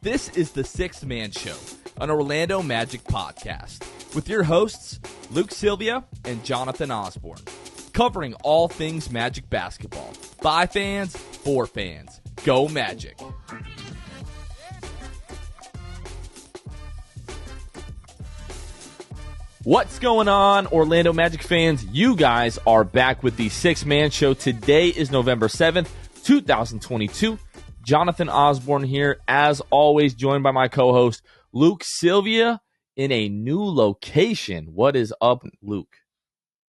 This is the Sixth Man Show, an Orlando Magic podcast, with your hosts, Luke Sylvia and Jonathan Osborne, covering all things Magic basketball. By fans, for fans. Go Magic! What's going on, Orlando Magic fans? You guys are back with the Sixth Man Show. Today is November 7th, 2022. Jonathan Osborne here, as always, joined by my co-host, Luke Sylvia, in a new location. What is up, Luke?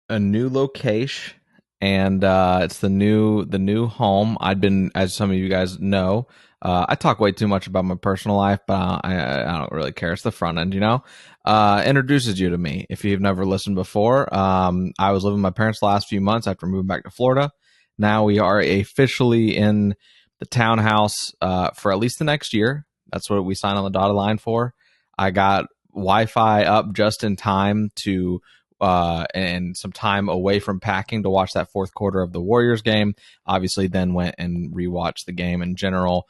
A new location, and it's the new home. I'd been, as some of you guys know, I talk way too much about my personal life, but I don't really care. It's the front end, introduces you to me. If you've never listened before, I was living with my parents the last few months after moving back to Florida. Now we are officially in the townhouse for at least the next year. That's what we signed on the dotted line for. I got Wi-Fi up just in time to and some time away from packing to watch that fourth quarter of the Warriors game. Obviously, then went and rewatched the game in general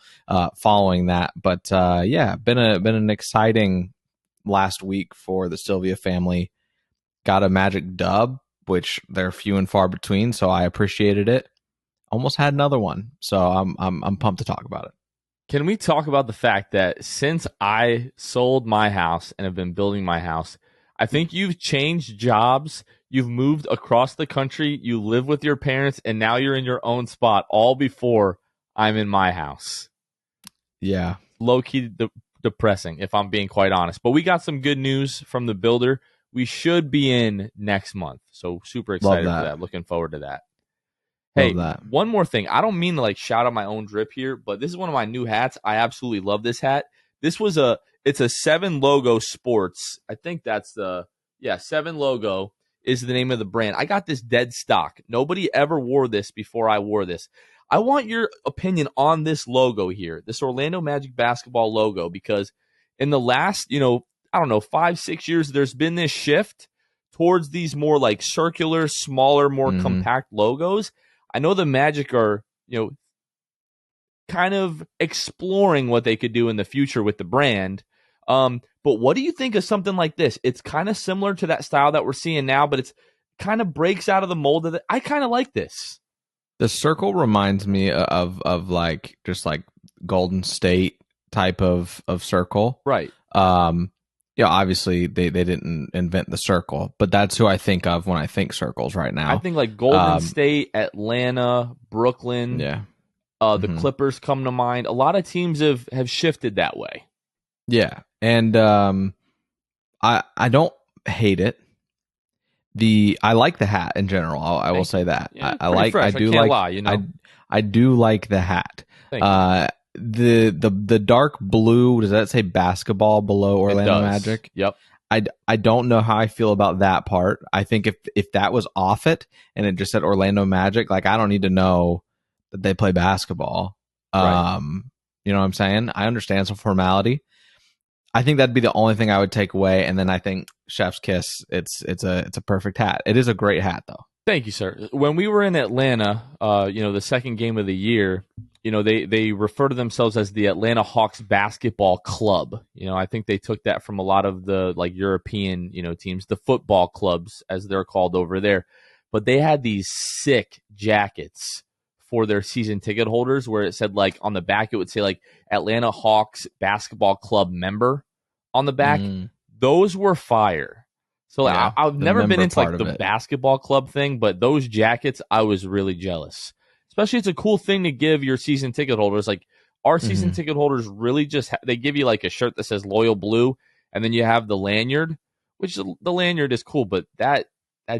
following that. But been an exciting last week for the Sylvia family. Got a Magic dub, which they're few and far between, so I appreciated it. Almost had another one, so I'm pumped to talk about it. Can we talk about the fact that since I sold my house and have been building my house, I think you've changed jobs, you've moved across the country, you live with your parents, and now you're in your own spot, all before I'm in my house. Yeah. Low-key depressing, if I'm being quite honest. But we got some good news from the builder. We should be in next month, so super excited for that. Looking forward to that. Hey, one more thing. I don't mean to shout out my own drip here, but this is one of my new hats. I absolutely love this hat. It's a 7 Logo Sports. I think that's 7 Logo is the name of the brand. I got this dead stock. Nobody ever wore this before I wore this. I want your opinion on this logo here, this Orlando Magic basketball logo, because in the last, 5-6 years, there's been this shift towards these more circular, smaller, more compact logos. I know the Magic are, kind of exploring what they could do in the future with the brand. But what do you think of something like this? It's kind of similar to that style that we're seeing now, but it's kind of breaks out of the mold of it. I kind of like this. The circle reminds me of just Golden State type of circle. Right. Obviously they didn't invent the circle, but that's who I think of when I think circles right now. I think Golden State, Atlanta, Brooklyn. Yeah. The Clippers come to mind. A lot of teams have shifted that way. Yeah. And I don't hate it. I like the hat in general. I will say that. Yeah, I do like the hat. The dark blue, does that say basketball below Orlando Magic? Yep. I don't know how I feel about that part. I think if that was off it and it just said Orlando Magic, I don't need to know that they play basketball. Right. You know what I'm saying? I understand some formality. I think that'd be the only thing I would take away, and then I think chef's kiss. It's a perfect hat. It is a great hat, though. Thank you, sir. When we were in Atlanta, the second game of the year, they refer to themselves as the Atlanta Hawks Basketball Club. I think they took that from a lot of the European, teams, the football clubs as they're called over there. But they had these sick jackets for their season ticket holders where it said on the back, it would say Atlanta Hawks Basketball Club member on the back. Those were fire. So yeah, I've never been into the basketball club thing, but those jackets, I was really jealous. Especially it's a cool thing to give your season ticket holders. Our season ticket holders really just, they give you a shirt that says Loyal Blue, and then you have the lanyard, which the lanyard is cool, but that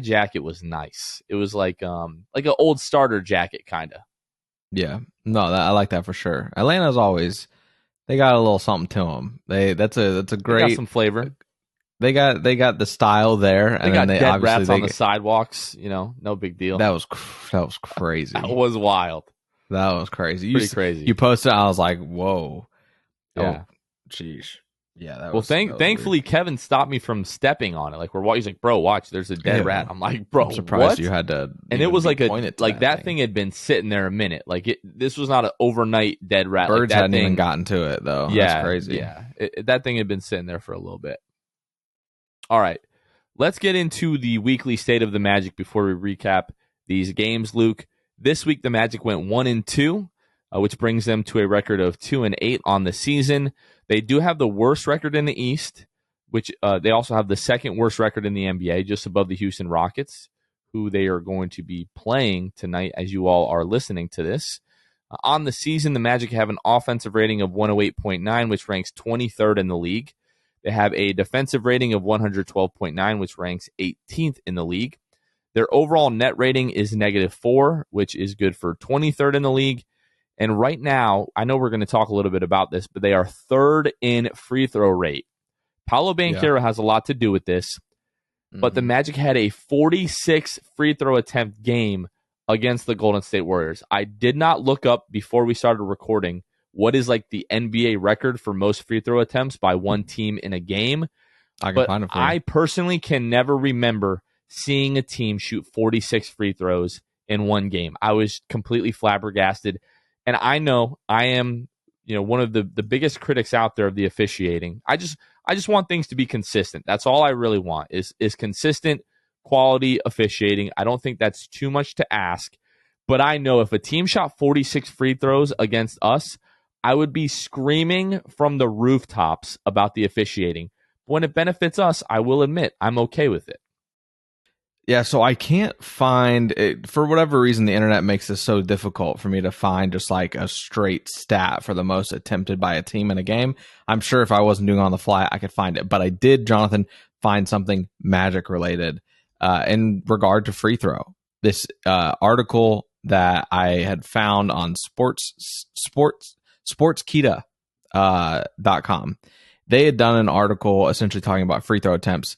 jacket was nice. It was like an old starter jacket, kind of. Yeah. No, I like that for sure. Atlanta's always, they got a little something to them. That's a great. They got some flavor. They got the style there, and then dead rats on the sidewalks. No big deal. That was crazy. That was wild. That was crazy. Pretty crazy. You posted, I was like, whoa. Yeah. Oh, jeez. Yeah, that Well, was weird. thankfully Kevin stopped me from stepping on it. Like we're he's like, bro, watch, there's a dead rat. I'm like, bro, what? Ew. And it was I'm surprised you had to even be like pointed to that that thing. thing had been sitting there a minute. This was not an overnight dead rat. Like Birds that hadn't even thing, gotten to it though. That's yeah, crazy. yeah. That thing had been sitting there for a little bit. All right, let's get into the weekly state of the Magic before we recap these games, Luke. This week the Magic went 1-2, which brings them to a record of 2-8 on the season. They do have the worst record in the East, which they also have the second worst record in the NBA, just above the Houston Rockets, who they are going to be playing tonight as you all are listening to this. On the season, the Magic have an offensive rating of 108.9, which ranks 23rd in the league. They have a defensive rating of 112.9, which ranks 18th in the league. Their overall net rating is -4, which is good for 23rd in the league. And right now, I know we're going to talk a little bit about this, but they are third in free throw rate. Paolo Yeah. Banchero has a lot to do with this, but the Magic had a 46 free throw attempt game against the Golden State Warriors. I did not look up before we started recording what is like the NBA record for most free throw attempts by one team in a game. I can But find it for I you. personally can never remember seeing a team shoot 46 free throws in one game. I was completely flabbergasted. And I know I am, one of the biggest critics out there of the officiating. I just want things to be consistent. That's all I really want is consistent quality officiating. I don't think that's too much to ask. But I know if a team shot 46 free throws against us, I would be screaming from the rooftops about the officiating. When it benefits us, I will admit I'm okay with it. Yeah, so I can't find it for whatever reason. The internet makes this so difficult for me to find just like a straight stat for the most attempted by a team in a game. I'm sure if I wasn't doing it on the fly, I could find it, but I did, Jonathan, find something Magic related in regard to free throw. This article that I had found on sportskita .com. They had done an article essentially talking about free throw attempts.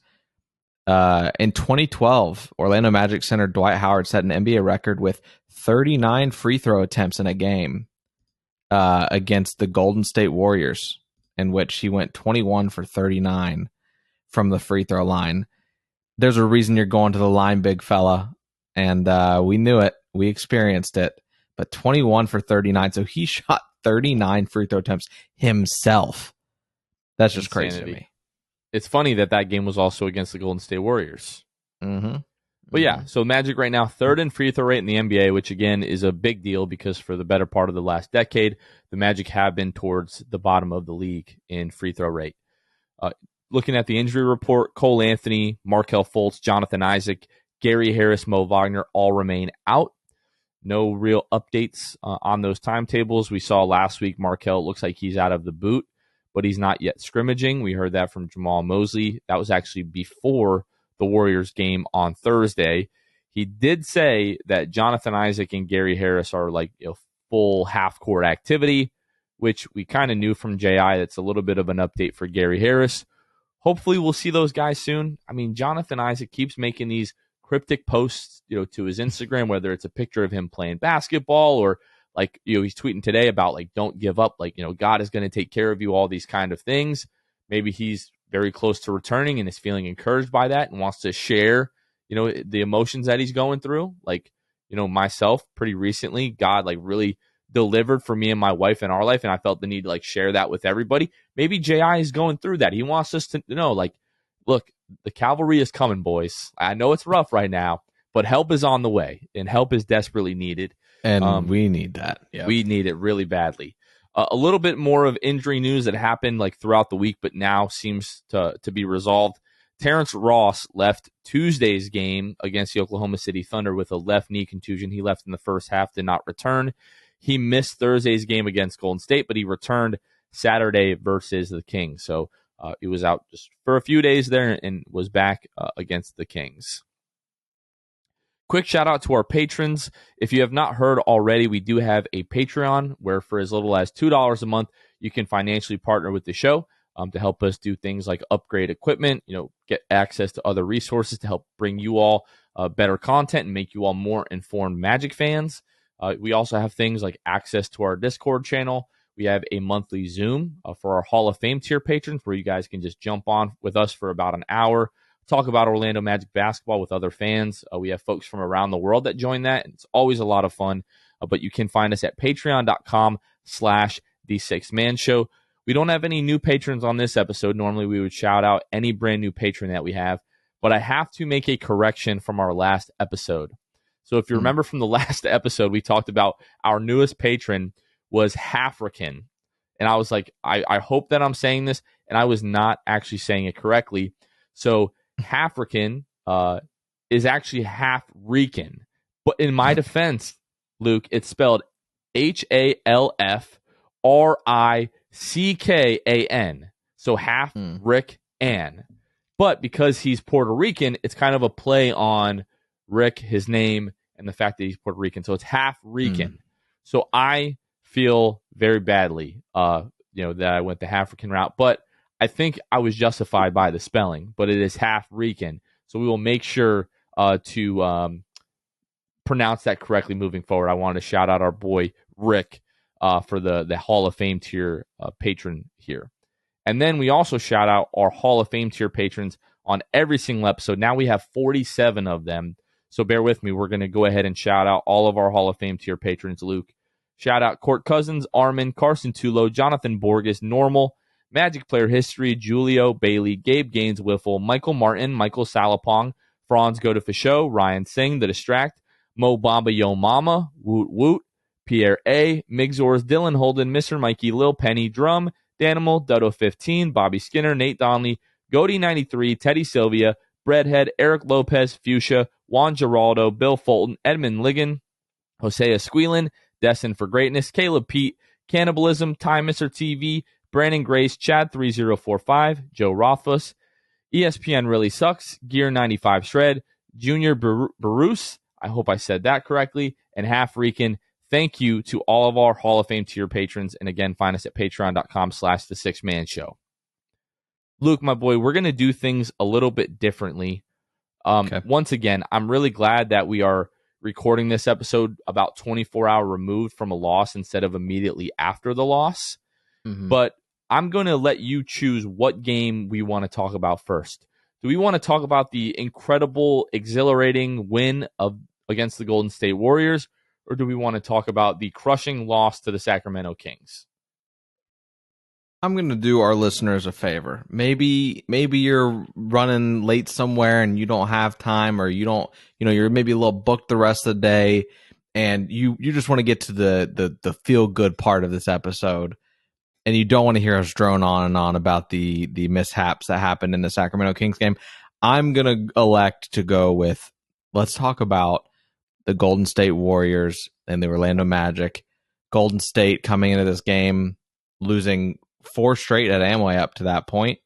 In 2012, Orlando Magic center Dwight Howard set an NBA record with 39 free throw attempts in a game against the Golden State Warriors, in which he went 21 for 39 from the free throw line. There's a reason you're going to the line, big fella, and we knew it. We experienced it. But 21 for 39, so he shot 39 free throw attempts himself. That's just Insanity. crazy to me. It's funny that game was also against the Golden State Warriors. Mm-hmm. But yeah, so Magic right now, third in free throw rate in the NBA, which again is a big deal because for the better part of the last decade, the Magic have been towards the bottom of the league in free throw rate. Looking at the injury report, Cole Anthony, Markelle Fultz, Jonathan Isaac, Gary Harris, Mo Wagner all remain out. No real updates on those timetables. We saw last week Markelle looks like he's out of the boot, but he's not yet scrimmaging. We heard that from Jamal Mosley. That was actually before the Warriors game on Thursday. He did say that Jonathan Isaac and Gary Harris are like full half-court activity, which we kind of knew from JI. That's a little bit of an update for Gary Harris. Hopefully we'll see those guys soon. I mean, Jonathan Isaac keeps making these cryptic posts, to his Instagram, whether it's a picture of him playing basketball or he's tweeting today about don't give up, God is going to take care of you, all these kind of things. Maybe he's very close to returning and is feeling encouraged by that and wants to share, the emotions that he's going through. Myself pretty recently, God really delivered for me and my wife in our life, and I felt the need to share that with everybody. Maybe JI is going through that. He wants us to know, look, the cavalry is coming, boys. I know it's rough right now, but help is on the way, and help is desperately needed. And we need that. Yep. We need it really badly. A little bit more of injury news that happened throughout the week, but now seems to be resolved. Terrence Ross left Tuesday's game against the Oklahoma City Thunder with a left knee contusion. He left in the first half, did not return. He missed Thursday's game against Golden State, but he returned Saturday versus the Kings. So he was out just for a few days there and was back against the Kings. Quick shout out to our patrons. If you have not heard already, we do have a Patreon where for as little as $2 a month, you can financially partner with the show to help us do things like upgrade equipment, get access to other resources to help bring you all better content and make you all more informed Magic fans. We also have things like access to our Discord channel We have a monthly Zoom for our Hall of Fame tier patrons where you guys can just jump on with us for about an hour, talk about Orlando Magic basketball with other fans. We have folks from around the world that join that, and it's always a lot of fun. But you can find us at patreon.com/The Sixth Man Show. We don't have any new patrons on this episode. Normally, we would shout out any brand new patron that we have, but I have to make a correction from our last episode. So if you remember from the last episode, we talked about our newest patron was Hafrican. And I was like, I hope that I'm saying this, and I was not actually saying it correctly. So Hafrican is actually half Rican. But in my defense, Luke, it's spelled HALFRICKAN. So half Rick Ann. But because he's Puerto Rican, it's kind of a play on Rick, his name, and the fact that he's Puerto Rican. So it's half Rican. So I feel very badly, that I went the African route, but I think I was justified by the spelling, but it is half Rican. So we will make sure to pronounce that correctly moving forward. I wanted to shout out our boy Rick for the Hall of Fame tier patron here. And then we also shout out our Hall of Fame tier patrons on every single episode. Now we have 47 of them. So bear with me. We're going to go ahead and shout out all of our Hall of Fame tier patrons, Luke. Shout out Court Cousins, Armin, Carson Tulo, Jonathan Borges, Normal, Magic Player History, Julio, Bailey, Gabe Gaines, Wiffle, Michael Martin, Michael Salapong, Franz Go to Fichot, Ryan Singh, The Distract, Mo Bamba Yo Mama, Woot Woot, Pierre A, Migzors, Dylan Holden, Mr. Mikey, Lil Penny, Drum, Danimal, Dutto 15, Bobby Skinner, Nate Donnelly, Goody 93, Teddy Sylvia, Breadhead, Eric Lopez, Fuchsia, Juan Giraldo, Bill Fulton, Edmund Ligon, Hosea Squealin, Destined for Greatness, Caleb Pete, Cannibalism, Time Mr. TV, Brandon Grace, Chad 3045, Joe Rothfuss, ESPN Really Sucks, Gear 95 Shred, Junior Bruce, I hope I said that correctly, and Half Rican. Thank you to all of our Hall of Fame tier patrons. And again, find us at patreon.com/The Sixth Man Show. Luke, my boy, we're going to do things a little bit differently. Okay. Once again, I'm really glad that we are recording this episode about 24 hours removed from a loss instead of immediately after the loss. But I'm going to let you choose what game we want to talk about first. Do we want to talk about the incredible, exhilarating win against the Golden State Warriors, or do we want to talk about the crushing loss to the Sacramento Kings? I'm going to do our listeners a favor. Maybe you're running late somewhere and you don't have time, or you don't, you're maybe a little booked the rest of the day, and you just want to get to the feel good part of this episode, and you don't want to hear us drone on and on about the mishaps that happened in the Sacramento Kings game. I'm going to elect to go with, let's talk about the Golden State Warriors and the Orlando Magic. Golden State coming into this game losing 4 straight at Amway up to that point,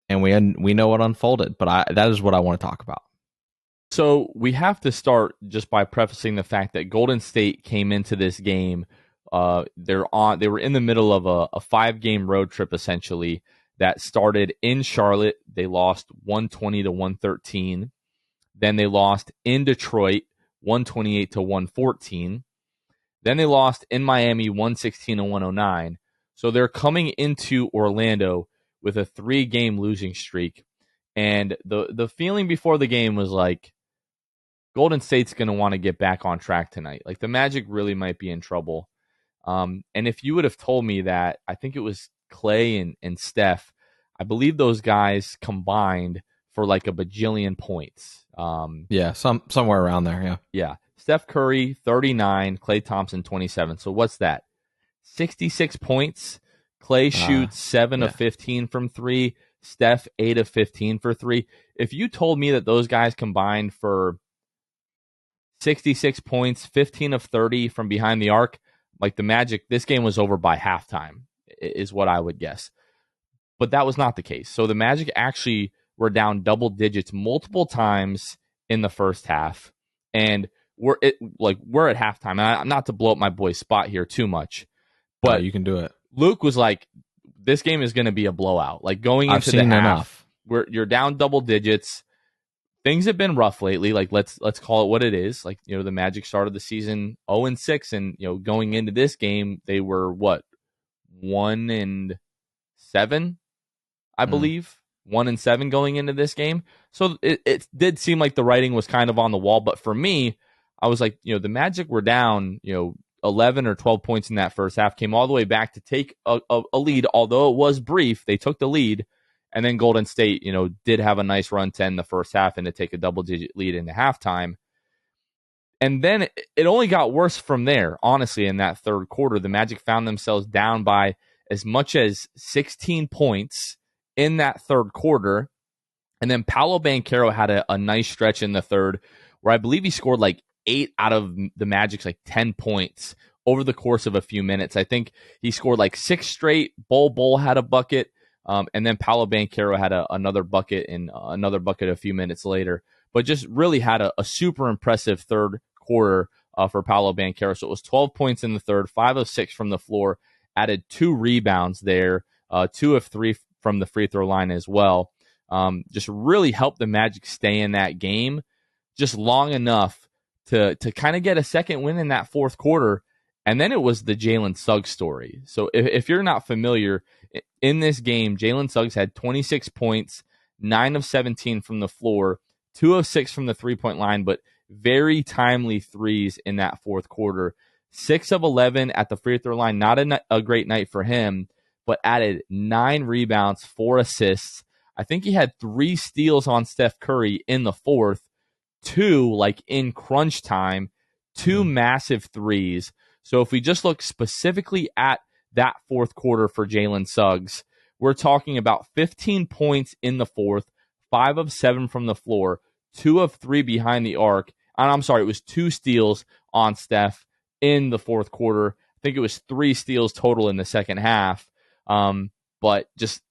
and we know what unfolded, but that is what I want to talk about. So we have to start just by prefacing the fact that Golden State came into this game. They were in the middle of a 5-game road trip essentially that started in Charlotte. They lost 120-113. Then they lost in Detroit 128-114. Then they lost in Miami 116-109. So they're coming into Orlando with a 3-game losing streak. And the feeling before the game was like, Golden State's going to want to get back on track tonight. Like, the Magic really might be in trouble. And if you would have told me that, I think it was Clay and Steph, I believe those guys combined for like a bajillion points. Somewhere around there, yeah. Yeah. Steph Curry, 39, Klay Thompson, 27. So what's that? 66 points. Clay shoots 7 of 15 from 3. Steph, 8 of 15 for 3. If you told me that those guys combined for 66 points, 15 of 30 from behind the arc, like the Magic, this game was over by halftime, is what I would guess. But that was not the case. So the Magic actually were down double digits multiple times in the first half. And we're at halftime. And not to blow up my boy's spot here too much, but you can do it. Luke was like, this game is going to be a blowout. Like, going into the half, you're down double digits. Things have been rough lately. Like, let's call it what it is. Like, the Magic started the season 0-6, and going into this game, they were 1-7, I Mm. believe. 1-7 going into this game. So it did seem like the writing was kind of on the wall. But for me, I was like, the Magic were down, 11 or 12 points in that first half, came all the way back to take a lead, although it was brief. They took the lead. And then Golden State, did have a nice run to end the first half and to take a double-digit lead into halftime. And then it only got worse from there, honestly, in that third quarter. The Magic found themselves down by as much as 16 points in that third quarter. And then Paolo Banchero had a nice stretch in the third where I believe he scored like 8 out of the Magic's like 10 points over the course of a few minutes. I think he scored like 6 straight. Bol had a bucket. And then Paolo Banchero had another bucket and another bucket a few minutes later. But just really had a super impressive third quarter for Paolo Banchero. So it was 12 points in the third, 5 of 6 from the floor, added 2 rebounds there, 2 of 3 from the free throw line as well. Just really helped the Magic stay in that game just long enough to kind of get a second win in that fourth quarter. And then it was the Jalen Suggs story. So if you're not familiar, in this game, Jalen Suggs had 26 points, 9 of 17 from the floor, 2 of 6 from the three-point line, but very timely threes in that fourth quarter. 6 of 11 at the free throw line, not a great night for him, but added 9 rebounds, 4 assists. I think he had 3 steals on Steph Curry in the fourth, 2 like in crunch time, 2 massive threes. So if we just look specifically at that fourth quarter for Jalen Suggs, we're talking about 15 points in the fourth, 5 of 7 from the floor, 2 of 3 behind the arc. And I'm sorry, it was 2 steals on Steph in the fourth quarter. I think it was 3 steals total in the second half. But just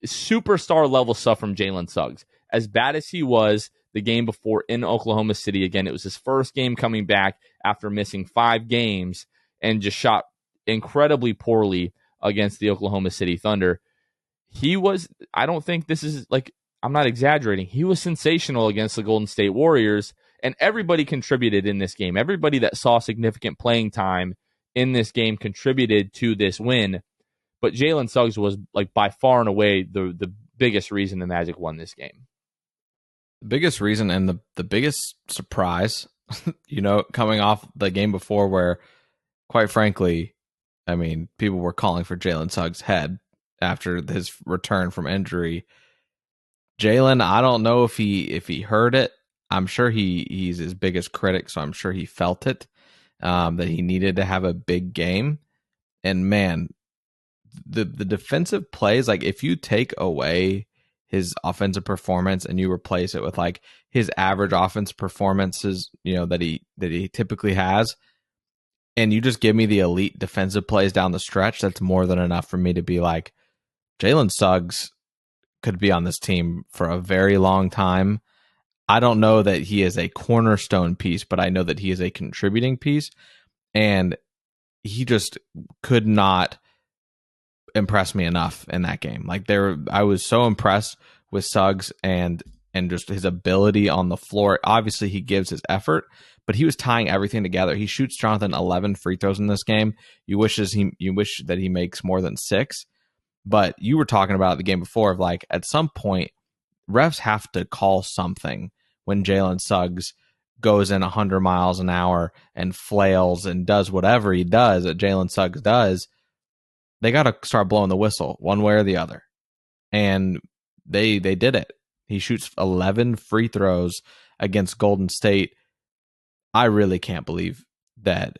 superstar level stuff from Jalen Suggs. As bad as he was the game before in Oklahoma City, again, it was his first game coming back after missing 5 games and just shot incredibly poorly against the Oklahoma City Thunder. He was, I don't think this is like, I'm not exaggerating. He was sensational against the Golden State Warriors, and everybody contributed in this game. Everybody that saw significant playing time in this game contributed to this win. But Jalen Suggs was like by far and away the biggest reason the Magic won this game. The biggest reason and the biggest surprise, coming off the game before where, quite frankly, I mean, people were calling for Jalen Suggs' head after his return from injury. Jalen, I don't know if he heard it. I'm sure he's his biggest critic, so I'm sure he felt it, that he needed to have a big game. And man, the defensive plays, like if you take away his offensive performance and you replace it with like his average offensive performances, that he typically has, and you just give me the elite defensive plays down the stretch, that's more than enough for me to be like, Jalen Suggs could be on this team for a very long time. I don't know that he is a cornerstone piece, but I know that he is a contributing piece, and he just could not impress me enough in that game. I was so impressed with Suggs and just his ability on the floor. Obviously, he gives his effort, but he was tying everything together. He shoots, Jonathan, 11 free throws in this game. You wish that he makes more than 6. But you were talking about the game before of like at some point refs have to call something when Jalen Suggs goes in 100 miles an hour and flails and does whatever he does that Jalen Suggs does. They got to start blowing the whistle one way or the other. And they did it. He shoots 11 free throws against Golden State. I really can't believe that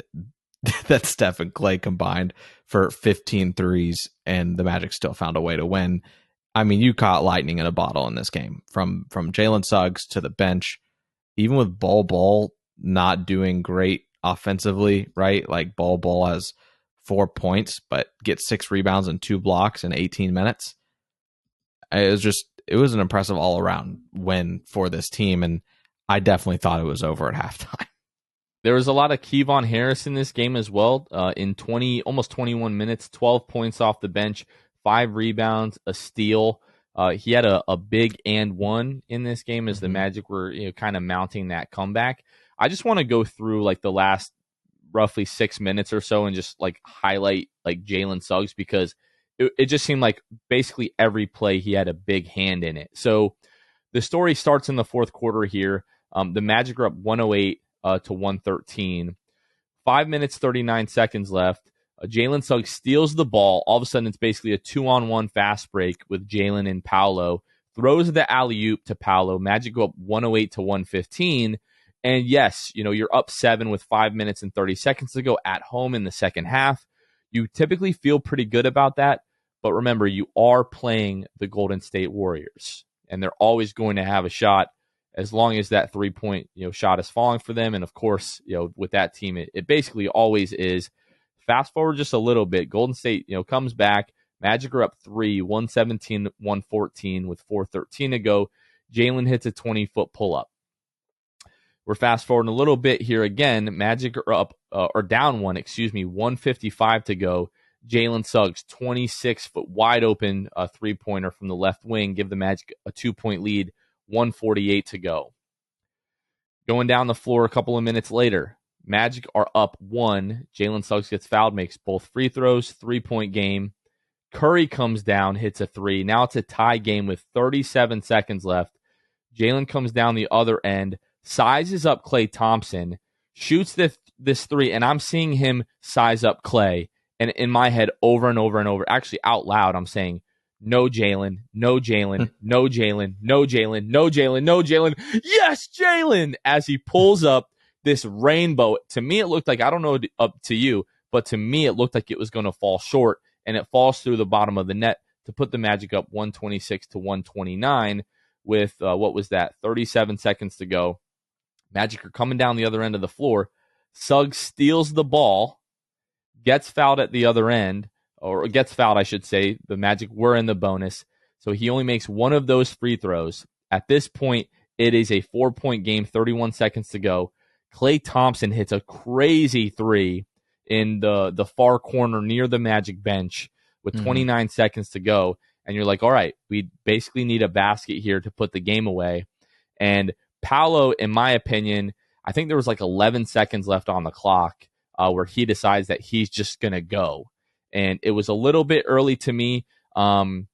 Steph and Clay combined for 15 threes and the Magic still found a way to win. I mean, you caught lightning in a bottle in this game from Jalen Suggs to the bench, even with Bol not doing great offensively, right? Like Bol has 4 points, but gets 6 rebounds and 2 blocks in 18 minutes. It was an impressive all around win for this team. And I definitely thought it was over at halftime. There was a lot of Kevon Harris in this game as well. In almost 21 minutes, 12 points off the bench, 5 rebounds, a steal. He had a big and one in this game as the Magic were kind of mounting that comeback. I just want to go through like the last roughly 6 minutes or so and just like highlight like Jalen Suggs, because it just seemed like basically every play he had a big hand in it. So the story starts in the fourth quarter here. The Magic are up 108 to 113. 5 minutes, 39 seconds left. Jalen Suggs steals the ball. All of a sudden, it's basically a 2-on-1 fast break with Jalen and Paolo. Throws the alley-oop to Paolo. Magic go up 108 to 115. And yes, you're up 7 with 5 minutes and 30 seconds to go at home in the second half. You typically feel pretty good about that. But remember, you are playing the Golden State Warriors, and they're always going to have a shot as long as that 3-point shot is falling for them. And of course, with that team, it basically always is. Fast forward just a little bit, Golden State comes back. Magic are up 3, 117, 114 with 4:13 to go. Jalen hits a 20-foot pull-up. We're fast forwarding a little bit here again. Magic are up or down 155 to go. Jalen Suggs, 26-foot wide open three-pointer from the left wing, give the Magic a 2-point lead, 148 to go. Going down the floor a couple of minutes later, Magic are up 1. Jalen Suggs gets fouled, makes both free throws, 3-point game. Curry comes down, hits a 3. Now it's a tie game with 37 seconds left. Jalen comes down the other end, sizes up Klay Thompson, shoots this 3, and I'm seeing him size up Klay. And in my head, over and over and over, actually out loud, I'm saying, no Jalen, no Jalen, no Jalen, no Jalen, no Jalen, no Jalen. Yes, Jalen! As he pulls up this rainbow. To me, it looked like, I don't know up to you, but to me, it looked like it was going to fall short, and it falls through the bottom of the net to put the Magic up 126 to 129 with, 37 seconds to go. Magic are coming down the other end of the floor. Suggs steals the ball, gets fouled at the other end, or gets fouled, I should say. The Magic were in the bonus, so he only makes one of those free throws. At this point, it is a 4-point game, 31 seconds to go. Klay Thompson hits a crazy 3 in the far corner near the Magic bench with 29 seconds to go. And you're like, all right, we basically need a basket here to put the game away. And Paolo, in my opinion, I think there was like 11 seconds left on the clock where he decides that he's just going to go. And it was a little bit early to me. I'm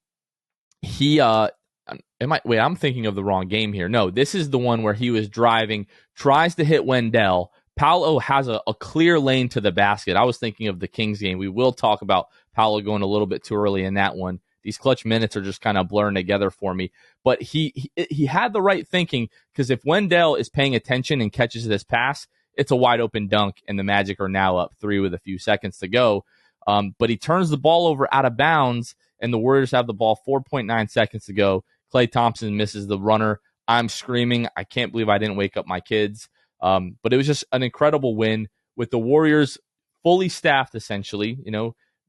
thinking of the wrong game here. No, this is the one where he was driving, tries to hit Wendell. Paolo has a clear lane to the basket. I was thinking of the Kings game. We will talk about Paolo going a little bit too early in that one. These clutch minutes are just kind of blurring together for me. But he had the right thinking, because if Wendell is paying attention and catches this pass, it's a wide open dunk, and the Magic are now up 3 with a few seconds to go. But he turns the ball over out of bounds, and the Warriors have the ball 4.9 seconds to go. Klay Thompson misses the runner. I'm screaming. I can't believe I didn't wake up my kids. But it was just an incredible win with the Warriors fully staffed, essentially.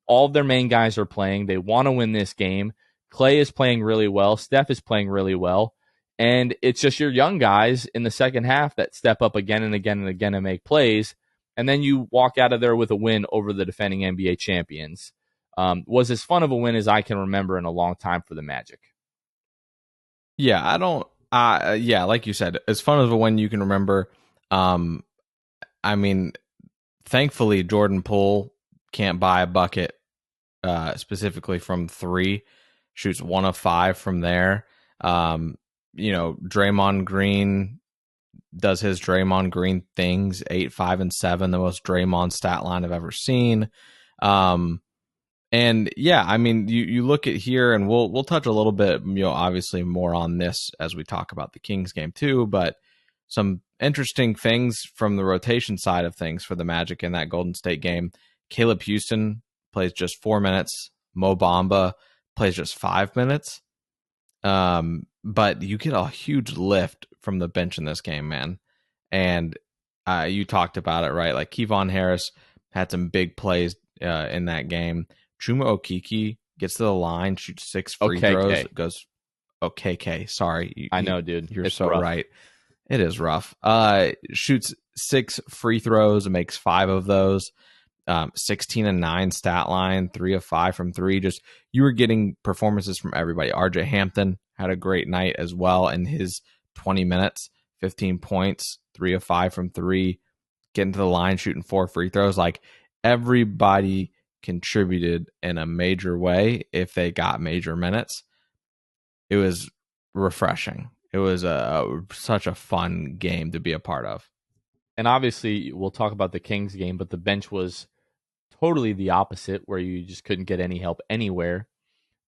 All of their main guys are playing. They want to win this game. Klay is playing really well. Steph is playing really well. And it's just your young guys in the second half that step up again and again and again and make plays. And then you walk out of there with a win over the defending NBA champions. Was as fun of a win as I can remember in a long time for the Magic. Yeah, like you said, as fun of a win you can remember. Thankfully, Jordan Poole can't buy a bucket, specifically from 3. Shoots 1 of 5 from there. Draymond Green does his Draymond Green things, 8, 5, and 7, the most Draymond stat line I've ever seen. And yeah, you look at here, and we'll touch a little bit, obviously more on this as we talk about the Kings game too, but some interesting things from the rotation side of things for the Magic in that Golden State game. Caleb Houston plays just 4 minutes. Mo Bamba plays just 5 minutes. But you get a huge lift from the bench in this game, man. And you talked about it, right? Like Kevon Harris had some big plays in that game. Chuma Okeke gets to the line, shoots 6 free throws. It goes, OKK, sorry. I know, dude. You're it's so rough. right. It is rough. Shoots 6 free throws and makes 5 of those. 16 and 9 stat line, 3 of 5 from 3. Just, you were getting performances from everybody. RJ Hampton had a great night as well in his 20 minutes, 15 points, 3 of 5 from 3. getting to the line, shooting 4 free throws. Like everybody contributed in a major way if they got major minutes. It was refreshing. It was such a fun game to be a part of. And obviously, we'll talk about the Kings game, but the bench was totally the opposite, where you just couldn't get any help anywhere.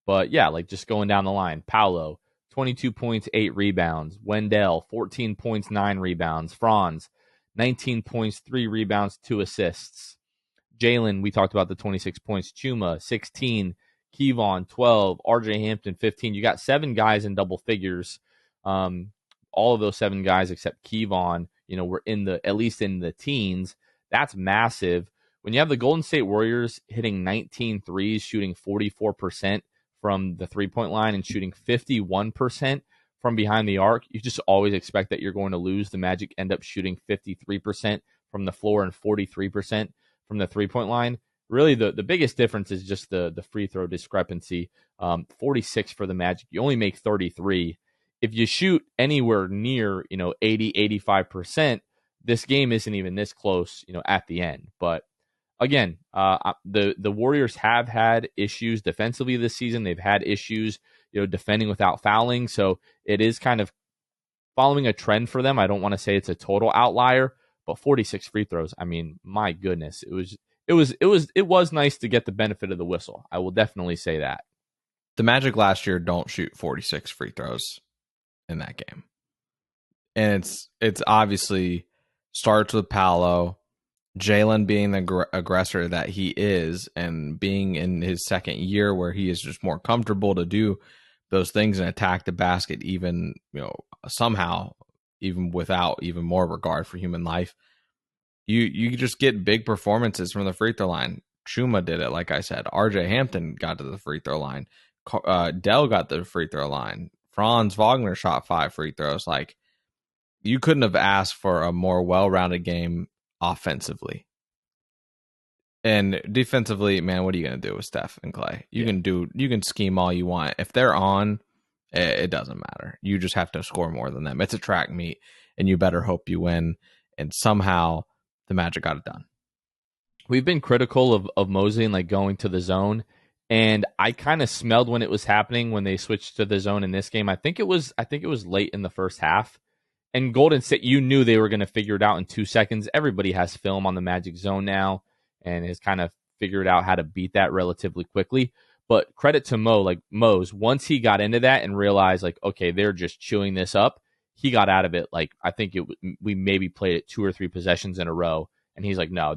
But yeah, like just going down the line, Paolo, 22 points, 8 rebounds. Wendell, 14 points, 9 rebounds. Franz, 19 points, 3 rebounds, 2 assists. Jalen, we talked about the 26 points. Chuma, 16. Kevon, 12. RJ Hampton, 15. You got 7 guys in double figures. All of those 7 guys except Kevon, were at least in the teens. That's massive. When you have the Golden State Warriors hitting 19 threes, shooting 44% from the three-point line and shooting 51% from behind the arc, you just always expect that you're going to lose. The Magic end up shooting 53% from the floor and 43% from the three-point line. Really, the biggest difference is just the free throw discrepancy. 46 for the Magic. You only make 33. If you shoot anywhere near, 80, 85%, this game isn't even this close, at the end. But again, the Warriors have had issues defensively this season. They've had issues, defending without fouling. So it is kind of following a trend for them. I don't want to say it's a total outlier, but 46 free throws. I mean, my goodness, it was nice to get the benefit of the whistle. I will definitely say that. The Magic last year don't shoot 46 free throws in that game. And it's obviously starts with Paolo, Jalen being the aggressor that he is, and being in his second year where he is just more comfortable to do those things and attack the basket, even somehow, even without even more regard for human life. You just get big performances from the free throw line. Chuma did it, like I said. RJ Hampton got to the free throw line. Dell got to the free throw line. Franz Wagner shot 5 free throws. Like, you couldn't have asked for a more well-rounded game offensively. And defensively, man, what are you going to do with Steph and Clay? You can scheme all you want. If they're on, it doesn't matter. You just have to score more than them. It's a track meet, and you better hope you win. And somehow the Magic got it done. We've been critical of Mosley and like going to the zone, and I kind of smelled when it was happening when they switched to the zone in this game. I think it was late in the first half. And Golden State, you knew they were going to figure it out in 2 seconds. Everybody has film on the Magic zone now and has kind of figured out how to beat that relatively quickly. But credit to Mose, once he got into that and realized, like, okay, they're just chewing this up, he got out of it. Like, I think we maybe played it 2 or 3 possessions in a row. And he's like, no,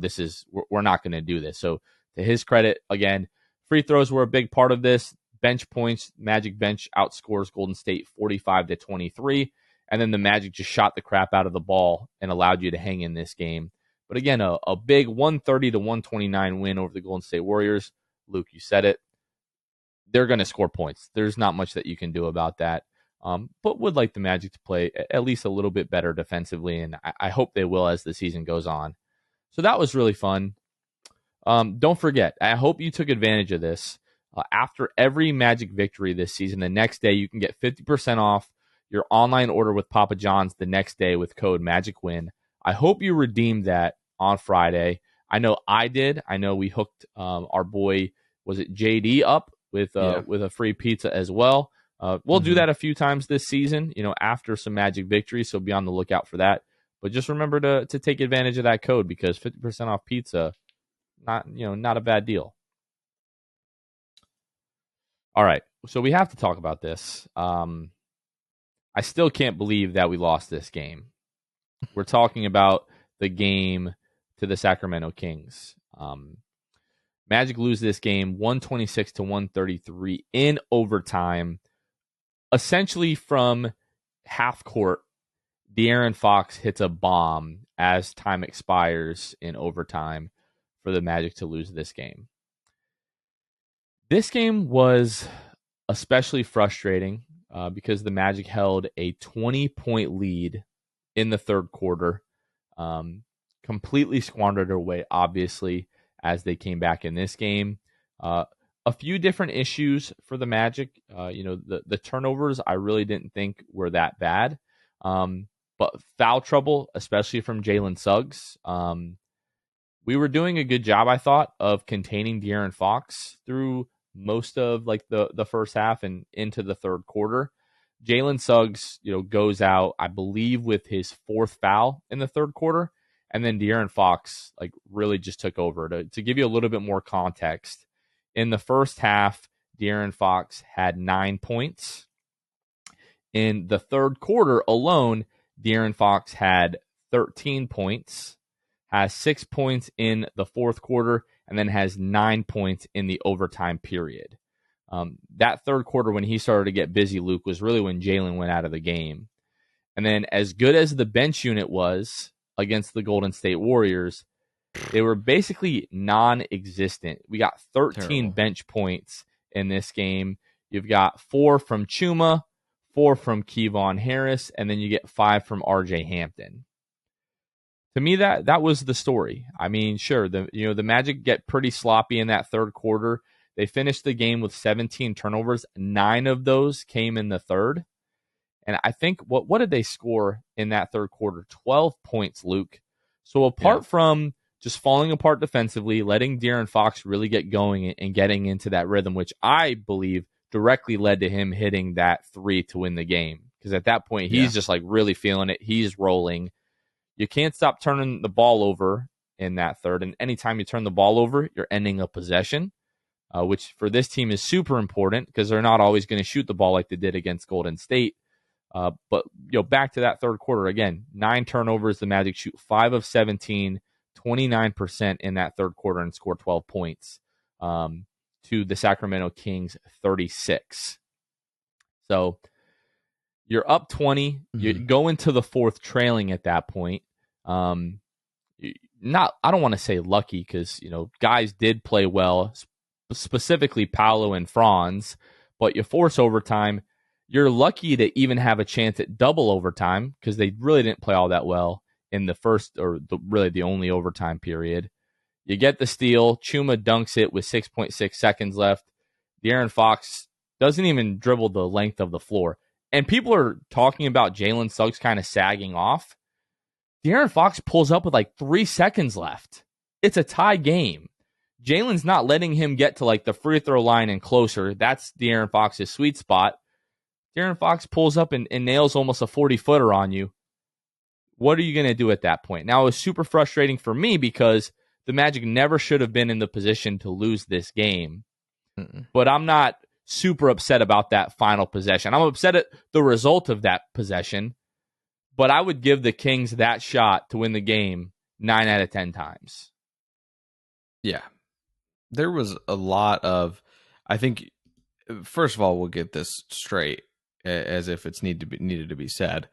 we're not going to do this. So to his credit, again, free throws were a big part of this. Bench points, Magic bench outscores Golden State 45-23. And then the Magic just shot the crap out of the ball and allowed you to hang in this game. But again, a big 130-129 win over the Golden State Warriors. Luke, you said it. They're going to score points. There's not much that you can do about that. But would like the Magic to play at least a little bit better defensively, and I hope they will as the season goes on. So that was really fun. Don't forget, I hope you took advantage of this. After every Magic victory this season, the next day you can get 50% off your online order with Papa John's the next day with code MAGICWIN. I hope you redeemed that on Friday. I know I did. I know we hooked our boy, was it JD, up with a free pizza as well. We'll do that a few times this season, after some Magic victories, so be on the lookout for that. But just remember to take advantage of that code, because 50% off pizza, not a bad deal. All right, so we have to talk about this. I still can't believe that we lost this game. We're talking about the game to the Sacramento Kings. Magic lose this game 126-133 in overtime. Essentially from half court, De'Aaron Fox hits a bomb as time expires in overtime for the Magic to lose this game. This game was especially frustrating because the Magic held a 20-point lead in the third quarter. Completely squandered away, obviously, as they came back in this game. A few different issues for the Magic. The turnovers I really didn't think were that bad. but foul trouble, especially from Jalen Suggs. We were doing a good job, I thought, of containing De'Aaron Fox through most of like the first half and into the third quarter. Jalen Suggs, goes out, I believe, with his fourth foul in the third quarter, and then De'Aaron Fox like really just took over. To give you a little bit more context, in the first half, De'Aaron Fox had 9 points. In the third quarter alone, De'Aaron Fox had 13 points, has 6 points in the fourth quarter, and then has 9 points in the overtime period. That third quarter, when he started to get busy, Luke, was really when Jalen went out of the game. And then, as good as the bench unit was against the Golden State Warriors, they were basically non-existent. We got 13 Terrible. bench points in this game. You've got 4 from Chuma, 4 from Kevon Harris, and then you get 5 from RJ Hampton. To me, that was the story. I mean, sure, the Magic get pretty sloppy in that third quarter. They finished the game with 17 turnovers. 9 of those came in the third. And I think, what did they score in that third quarter? 12 points, Luke. So apart from just falling apart defensively, letting De'Aaron Fox really get going and getting into that rhythm, which I believe directly led to him hitting that 3 to win the game. Because at that point, he's just like really feeling it. He's rolling. You can't stop turning the ball over in that third. And anytime you turn the ball over, you're ending a possession, which for this team is super important because they're not always going to shoot the ball like they did against Golden State. But back to that third quarter again, 9 turnovers. The Magic shoot 5 of 17, 29% in that third quarter, and score 12 points to the Sacramento Kings 36. So you're up 20. You go into the fourth trailing at that point. I don't want to say lucky because guys did play well, specifically Paolo and Franz, but you force overtime. You're lucky to even have a chance at double overtime because they really didn't play all that well in the first, or really the only overtime period. You get the steal. Chuma dunks it with 6.6 seconds left. De'Aaron Fox doesn't even dribble the length of the floor. And people are talking about Jalen Suggs kind of sagging off. De'Aaron Fox pulls up with like 3 seconds left. It's a tie game. Jalen's not letting him get to like the free throw line and closer. That's De'Aaron Fox's sweet spot. De'Aaron Fox pulls up and nails almost a 40-footer on you. What are you going to do at that point? Now, it was super frustrating for me because the Magic never should have been in the position to lose this game. But I'm not super upset about that final possession. I'm upset at the result of that possession, but I would give the Kings that shot to win the game 9 out of 10 times. Yeah. There was a lot of, I think, first of all, we'll get this straight as if it's needed to be said.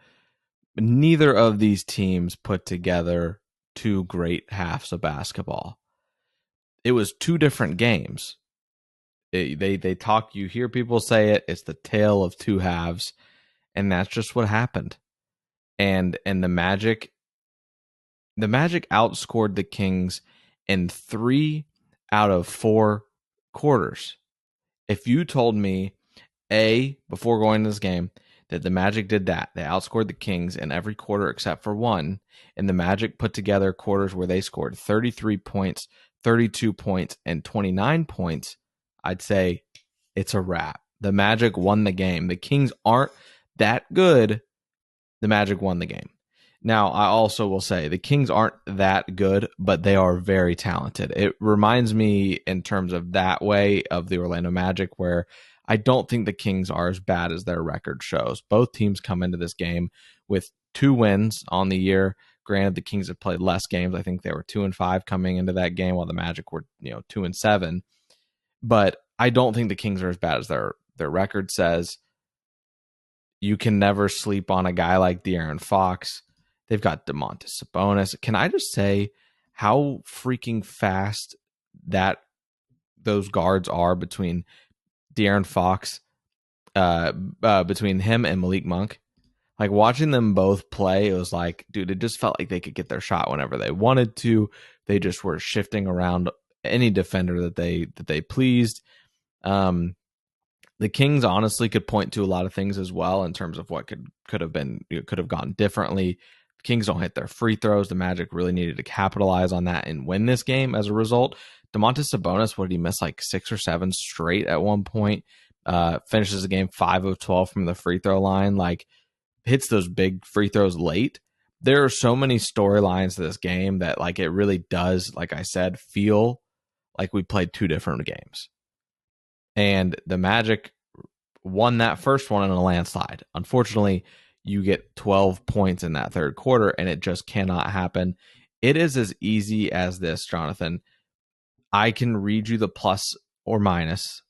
Neither of these teams put together 2 great halves of basketball. It was 2 different games. They talk, you hear people say it's the tale of 2 halves, and that's just what happened. And the Magic outscored the Kings in 3 out of 4 quarters. If you told me before going to this game that the Magic did that, they outscored the Kings in every quarter except for one, and the Magic put together quarters where they scored 33 points, 32 points, and 29 points, I'd say it's a wrap. The Magic won the game. The Kings aren't that good. The Magic won the game. Now, I also will say the Kings aren't that good, but they are very talented. It reminds me in terms of that way of the Orlando Magic, where I don't think the Kings are as bad as their record shows. Both teams come into this game with 2 wins on the year. Granted, the Kings have played less games. I think they were 2-5 coming into that game, while the Magic were 2-7. But I don't think the Kings are as bad as their record says. You can never sleep on a guy like De'Aaron Fox. They've got Domantas Sabonis. Can I just say how freaking fast those guards are between De'Aaron Fox, between him and Malik Monk? Like, watching them both play, it was like, dude, it just felt like they could get their shot whenever they wanted to. They just were shifting around any defender that they pleased. The Kings honestly could point to a lot of things as well in terms of what could have been, could have gone differently. The Kings don't hit their free throws. The Magic really needed to capitalize on that and win this game. As a result, Domantas Sabonis, what did he miss, like 6 or 7 straight at one point? Finishes the game 5 of 12 from the free throw line. Like, hits those big free throws late. There are so many storylines to this game that, like, it really does, like I said, feel like we played 2 different games. And the Magic won that first one in a landslide. Unfortunately, you get 12 points in that third quarter, and it just cannot happen. It is as easy as this, Jonathan. I can read you the plus or minus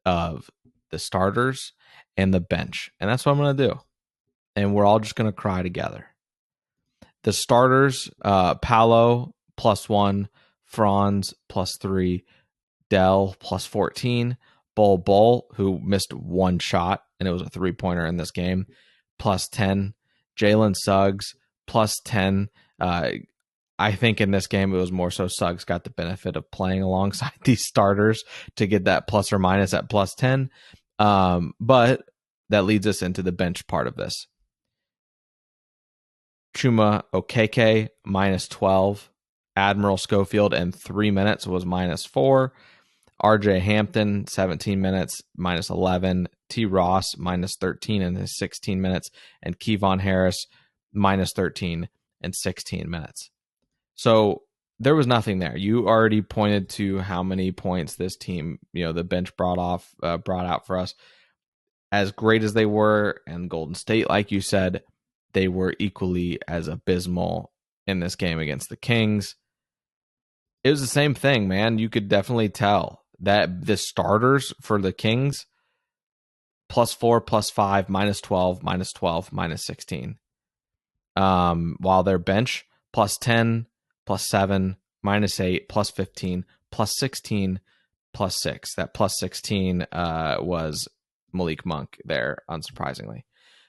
of the starters and the bench, and that's what I'm going to do. And we're all just going to cry together. The starters, Paolo +1, Franz +3, Dell +14, Bull, who missed 1 shot, and it was a 3-pointer in this game, +10, Jalen Suggs +10. I think in this game it was more so Suggs got the benefit of playing alongside these starters to get that plus or minus at +10. But that leads us into the bench part of this. Chuma Okeke -12. Admiral Schofield in 3 minutes was -4. RJ Hampton, 17 minutes, -11. T. Ross, -13 in his 16 minutes. And Kevon Harris, -13 in 16 minutes. So there was nothing there. You already pointed to how many points this team, the bench brought out for us. As great as they were, and Golden State, like you said, they were equally as abysmal in this game against the Kings. It was the same thing, man. You could definitely tell that the starters for the Kings, +4, +5, -12, -12, -16. While their bench, +10, +7, -8, +15, +16, +6. That +16 was Malik Monk there, unsurprisingly.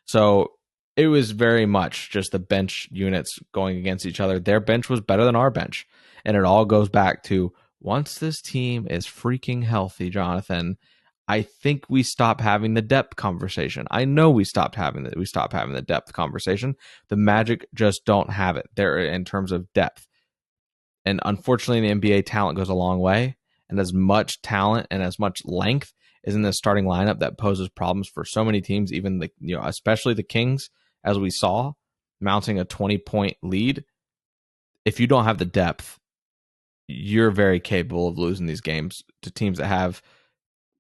So it was very much just the bench units going against each other. Their bench was better than our bench. And it all goes back to, once this team is freaking healthy, Jonathan, I think we stop having the depth conversation. I know we stop having the depth conversation. The Magic just don't have it there in terms of depth. And unfortunately, the NBA talent goes a long way. And as much talent and as much length is in the starting lineup, that poses problems for so many teams, even especially the Kings, as we saw, mounting a 20-point lead. If you don't have the depth, you're very capable of losing these games to teams that have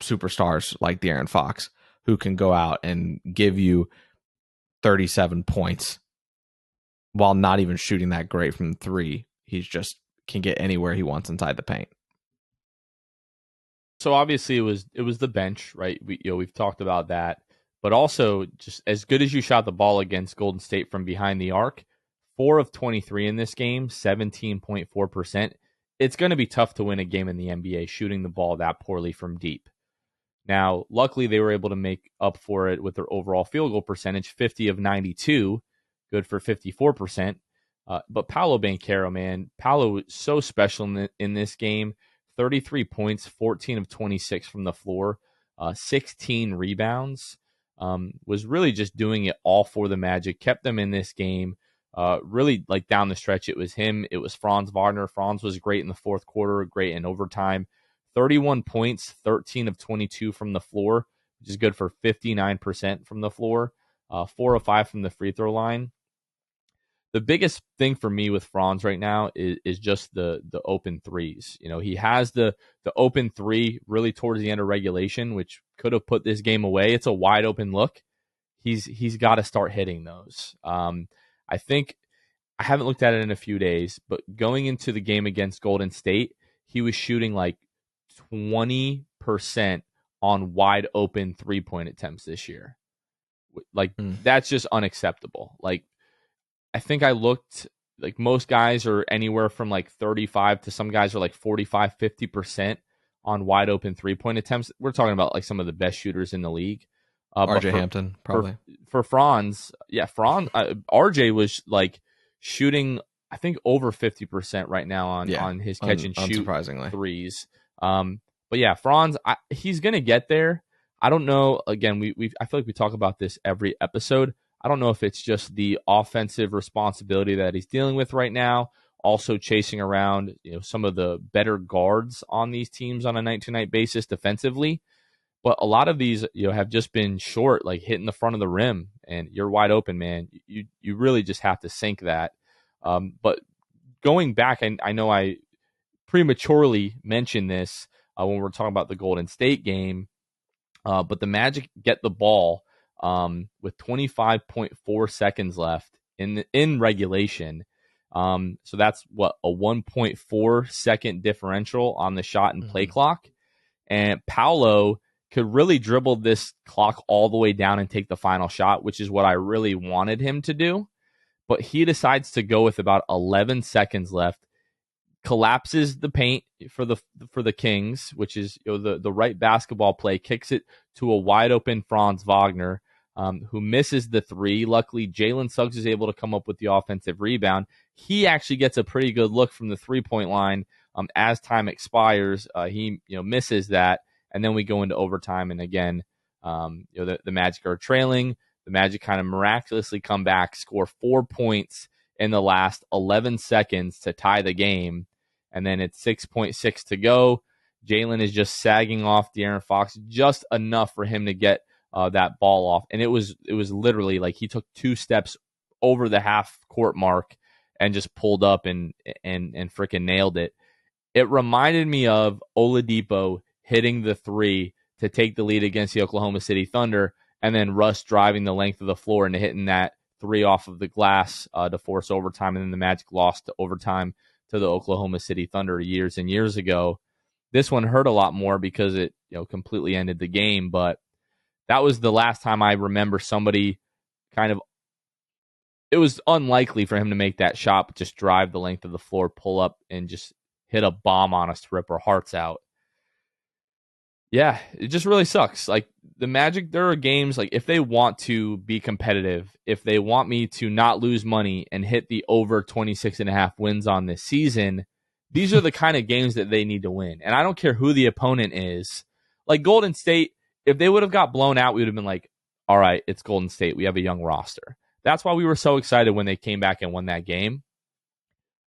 superstars like De'Aaron Fox, who can go out and give you 37 points while not even shooting that great from 3. He's just can get anywhere he wants inside the paint. So obviously it was the bench, right? We've talked about that, but also just as good as you shot the ball against Golden State from behind the arc, 4 of 23 in this game, 17.4%. It's going to be tough to win a game in the NBA shooting the ball that poorly from deep. Now, luckily, they were able to make up for it with their overall field goal percentage, 50 of 92, good for 54%. But Paolo Banchero, man, Paolo was so special in this game. 33 points, 14 of 26 from the floor, 16 rebounds. Was really just doing it all for the Magic, kept them in this game. Really, like down the stretch, it was him. It was Franz Wagner. Franz was great in the fourth quarter, great in overtime. 31 points, 13 of 22 from the floor, which is good for 59% from the floor. 4 of 5 from the free throw line. The biggest thing for me with Franz right now is just the open threes. He has the open three really towards the end of regulation, which could have put this game away. It's a wide open look. He's got to start hitting those. I think I haven't looked at it in a few days, but going into the game against Golden State, he was shooting like 20% on wide open 3-point attempts this year. Like that's just unacceptable. Like I think I looked, like most guys are anywhere from like 35 to some guys are like 45, 50% on wide open 3-point attempts. We're talking about like some of the best shooters in the league. RJ Hampton, probably. For Franz, RJ was like shooting, I think, over 50% right now on his catch and shoot threes. But yeah, Franz, he's going to get there. I don't know. Again, we I feel like we talk about this every episode. I don't know if it's just the offensive responsibility that he's dealing with right now, also chasing around some of the better guards on these teams on a night to night basis defensively. But a lot of these have just been short, like hitting the front of the rim, and you're wide open, man. You really just have to sink that. But going back, I know I prematurely mentioned this when we are talking about the Golden State game. But the Magic get the ball with 25.4 seconds left in regulation. So that's what, a 1.4 second differential on the shot and play clock. And Paolo could really dribble this clock all the way down and take the final shot, which is what I really wanted him to do. But he decides to go with about 11 seconds left, collapses the paint for the Kings, which is the right basketball play, kicks it to a wide open Franz Wagner, who misses the three. Luckily, Jalen Suggs is able to come up with the offensive rebound. He actually gets a pretty good look from the 3-point line as time expires. He misses that, and then we go into overtime, and again, the Magic are trailing. The Magic kind of miraculously come back, score 4 points in the last 11 seconds to tie the game. And then it's 6.6 to go. Jalen is just sagging off De'Aaron Fox just enough for him to get that ball off. And it was literally like he took 2 steps over the half court mark and just pulled up and freaking nailed it. It reminded me of Oladipo hitting the 3 to take the lead against the Oklahoma City Thunder, and then Russ driving the length of the floor and hitting that 3 off of the glass to force overtime. And then the Magic lost to overtime to the Oklahoma City Thunder years and years ago. This one hurt a lot more because it completely ended the game, but that was the last time I remember somebody kind of, it was unlikely for him to make that shot, but just drive the length of the floor, pull up, and just hit a bomb on us to rip our hearts out. Yeah, it just really sucks. Like the Magic, there are games like if they want to be competitive, if they want me to not lose money and hit the over 26.5 wins on this season, these are the kind of games that they need to win. And I don't care who the opponent is. Like Golden State, if they would have got blown out, we would have been like, all right, it's Golden State. We have a young roster. That's why we were so excited when they came back and won that game.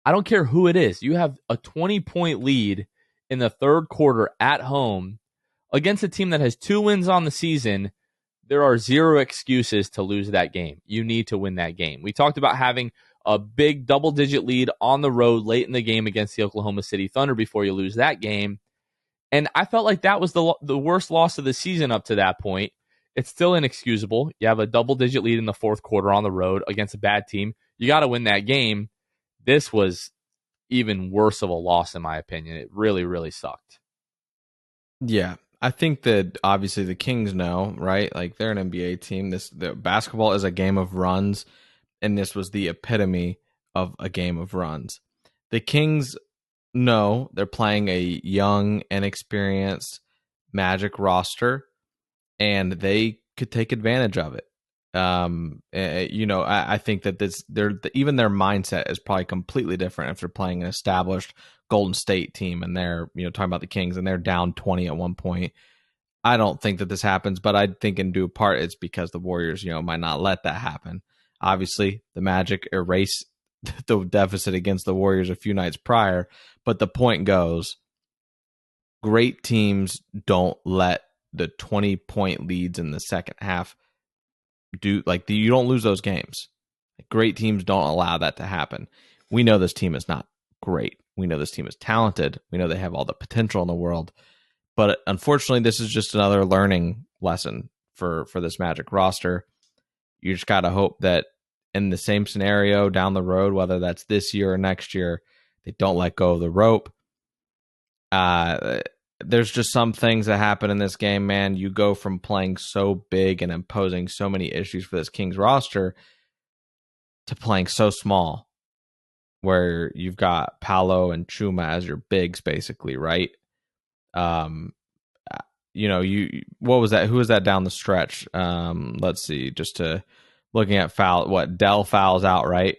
I don't care who it is. You have a 20-point lead in the third quarter at home against a team that has 2 wins on the season. There are 0 excuses to lose that game. You need to win that game. We talked about having a big double-digit lead on the road late in the game against the Oklahoma City Thunder before you lose that game. And I felt like that was the worst loss of the season up to that point. It's still inexcusable. You have a double-digit lead in the fourth quarter on the road against a bad team. You got to win that game. This was even worse of a loss, in my opinion. It really, really sucked. Yeah. I think that obviously the Kings know, right? Like they're an NBA team. The basketball is a game of runs, and this was the epitome of a game of runs. The Kings know they're playing a young, inexperienced Magic roster, and they could take advantage of it. I think that even their mindset is probably completely different if they're playing an established Golden State team and they're talking about the Kings and they're down 20 at one point. I don't think that this happens, but I think in due part it's because the Warriors might not let that happen. Obviously, the Magic erase the deficit against the Warriors a few nights prior, but the point goes, great teams don't let the 20-point leads in the second half you don't lose those games. Great teams don't allow that to happen. We know this team is not great. We know this team is talented. We know they have all the potential in the world. But unfortunately, this is just another learning lesson for this Magic roster. You just got to hope that in the same scenario down the road, whether that's this year or next year, they don't let go of the rope. There's just some things that happen in this game, man. You go from playing so big and imposing so many issues for this Kings roster to playing so small, where you've got Paolo and Chuma as your bigs, basically, right? What was that? Who was that down the stretch? Let's see, looking at foul. Dell fouls out, right?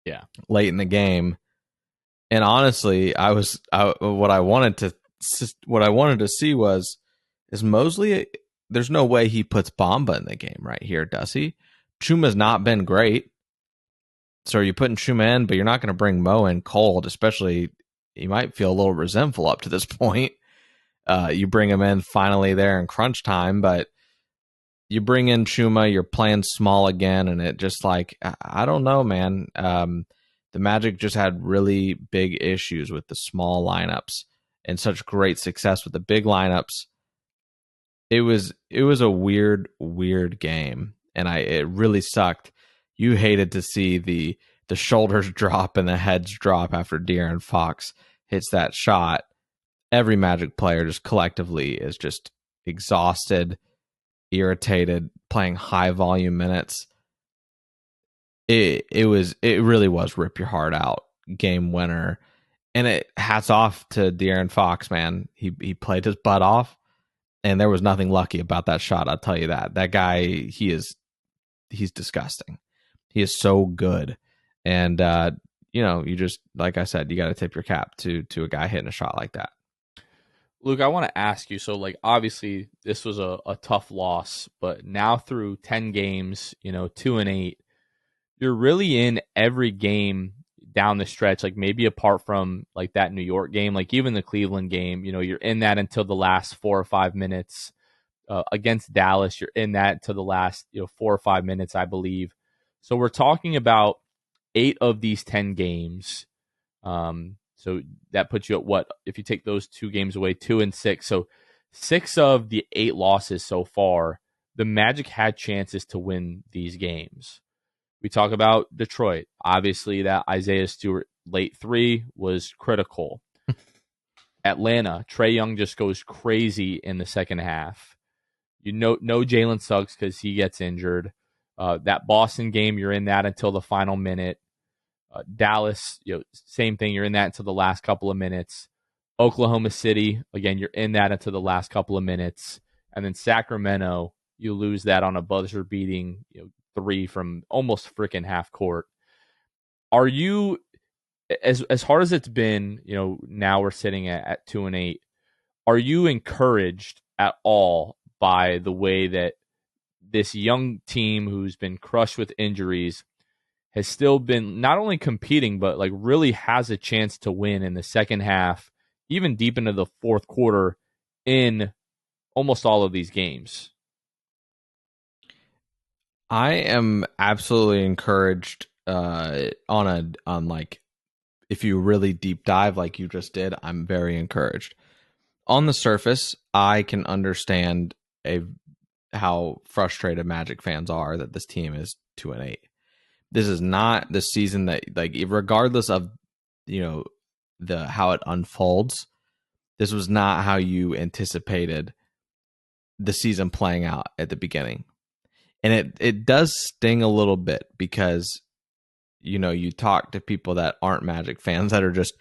Yeah, late in the game, and honestly, what I wanted to see was, is Mosley there's no way he puts Bamba in the game right here, does he? Chuma's not been great. So are you putting Chuma in, but you're not going to bring Mo in cold, especially he might feel a little resentful up to this point. You bring him in finally there in crunch time, but you bring in Chuma, you're playing small again, and it just like, I don't know, man. The Magic just had really big issues with the small lineups and such great success with the big lineups. It was a weird game, and it really sucked. You hated to see the shoulders drop and the heads drop after De'Aaron Fox hits that shot. Every Magic player just collectively is just exhausted, irritated, playing high volume minutes. It really was rip your heart out game winner. And it hats off to De'Aaron Fox, man. He played his butt off, and there was nothing lucky about that shot. I'll tell you that. That guy, he's disgusting. He is so good, and you just like I said, you got to tip your cap to a guy hitting a shot like that. Luke, I want to ask you. So, like, obviously, this was a tough loss, but now through 10 games, 2-8, you're really in every game down the stretch, like maybe apart from like that New York game, like even the Cleveland game, you're in that until the last 4 or 5 minutes. Against Dallas, you're in that until the last 4 or 5 minutes, I believe. So we're talking about 8 of these 10 games. So that puts you at what, if you take those 2 games away, 2-6. So 6 of the 8 losses so far, the Magic had chances to win these games. We talk about Detroit. Obviously, that Isaiah Stewart late 3 was critical. Atlanta, Trae Young just goes crazy in the second half. No Jalen Suggs because he gets injured. That Boston game, you're in that until the final minute. Dallas, same thing. You're in that until the last couple of minutes. Oklahoma City, again, you're in that until the last couple of minutes. And then Sacramento, you lose that on a buzzer beating 3 from almost freaking half court. Are you, as hard as it's been, now we're sitting at 2-8, are you encouraged at all by the way that this young team who's been crushed with injuries has still been not only competing, but like really has a chance to win in the second half, even deep into the fourth quarter in almost all of these games? I am absolutely encouraged on like if you really deep dive like you just did, I'm very encouraged. On the surface, I can understand how frustrated Magic fans are that this team is 2-8. This is not the season that, like, regardless of the how it unfolds, this was not how you anticipated the season playing out at the beginning. And it does sting a little bit because you talk to people that aren't Magic fans that are just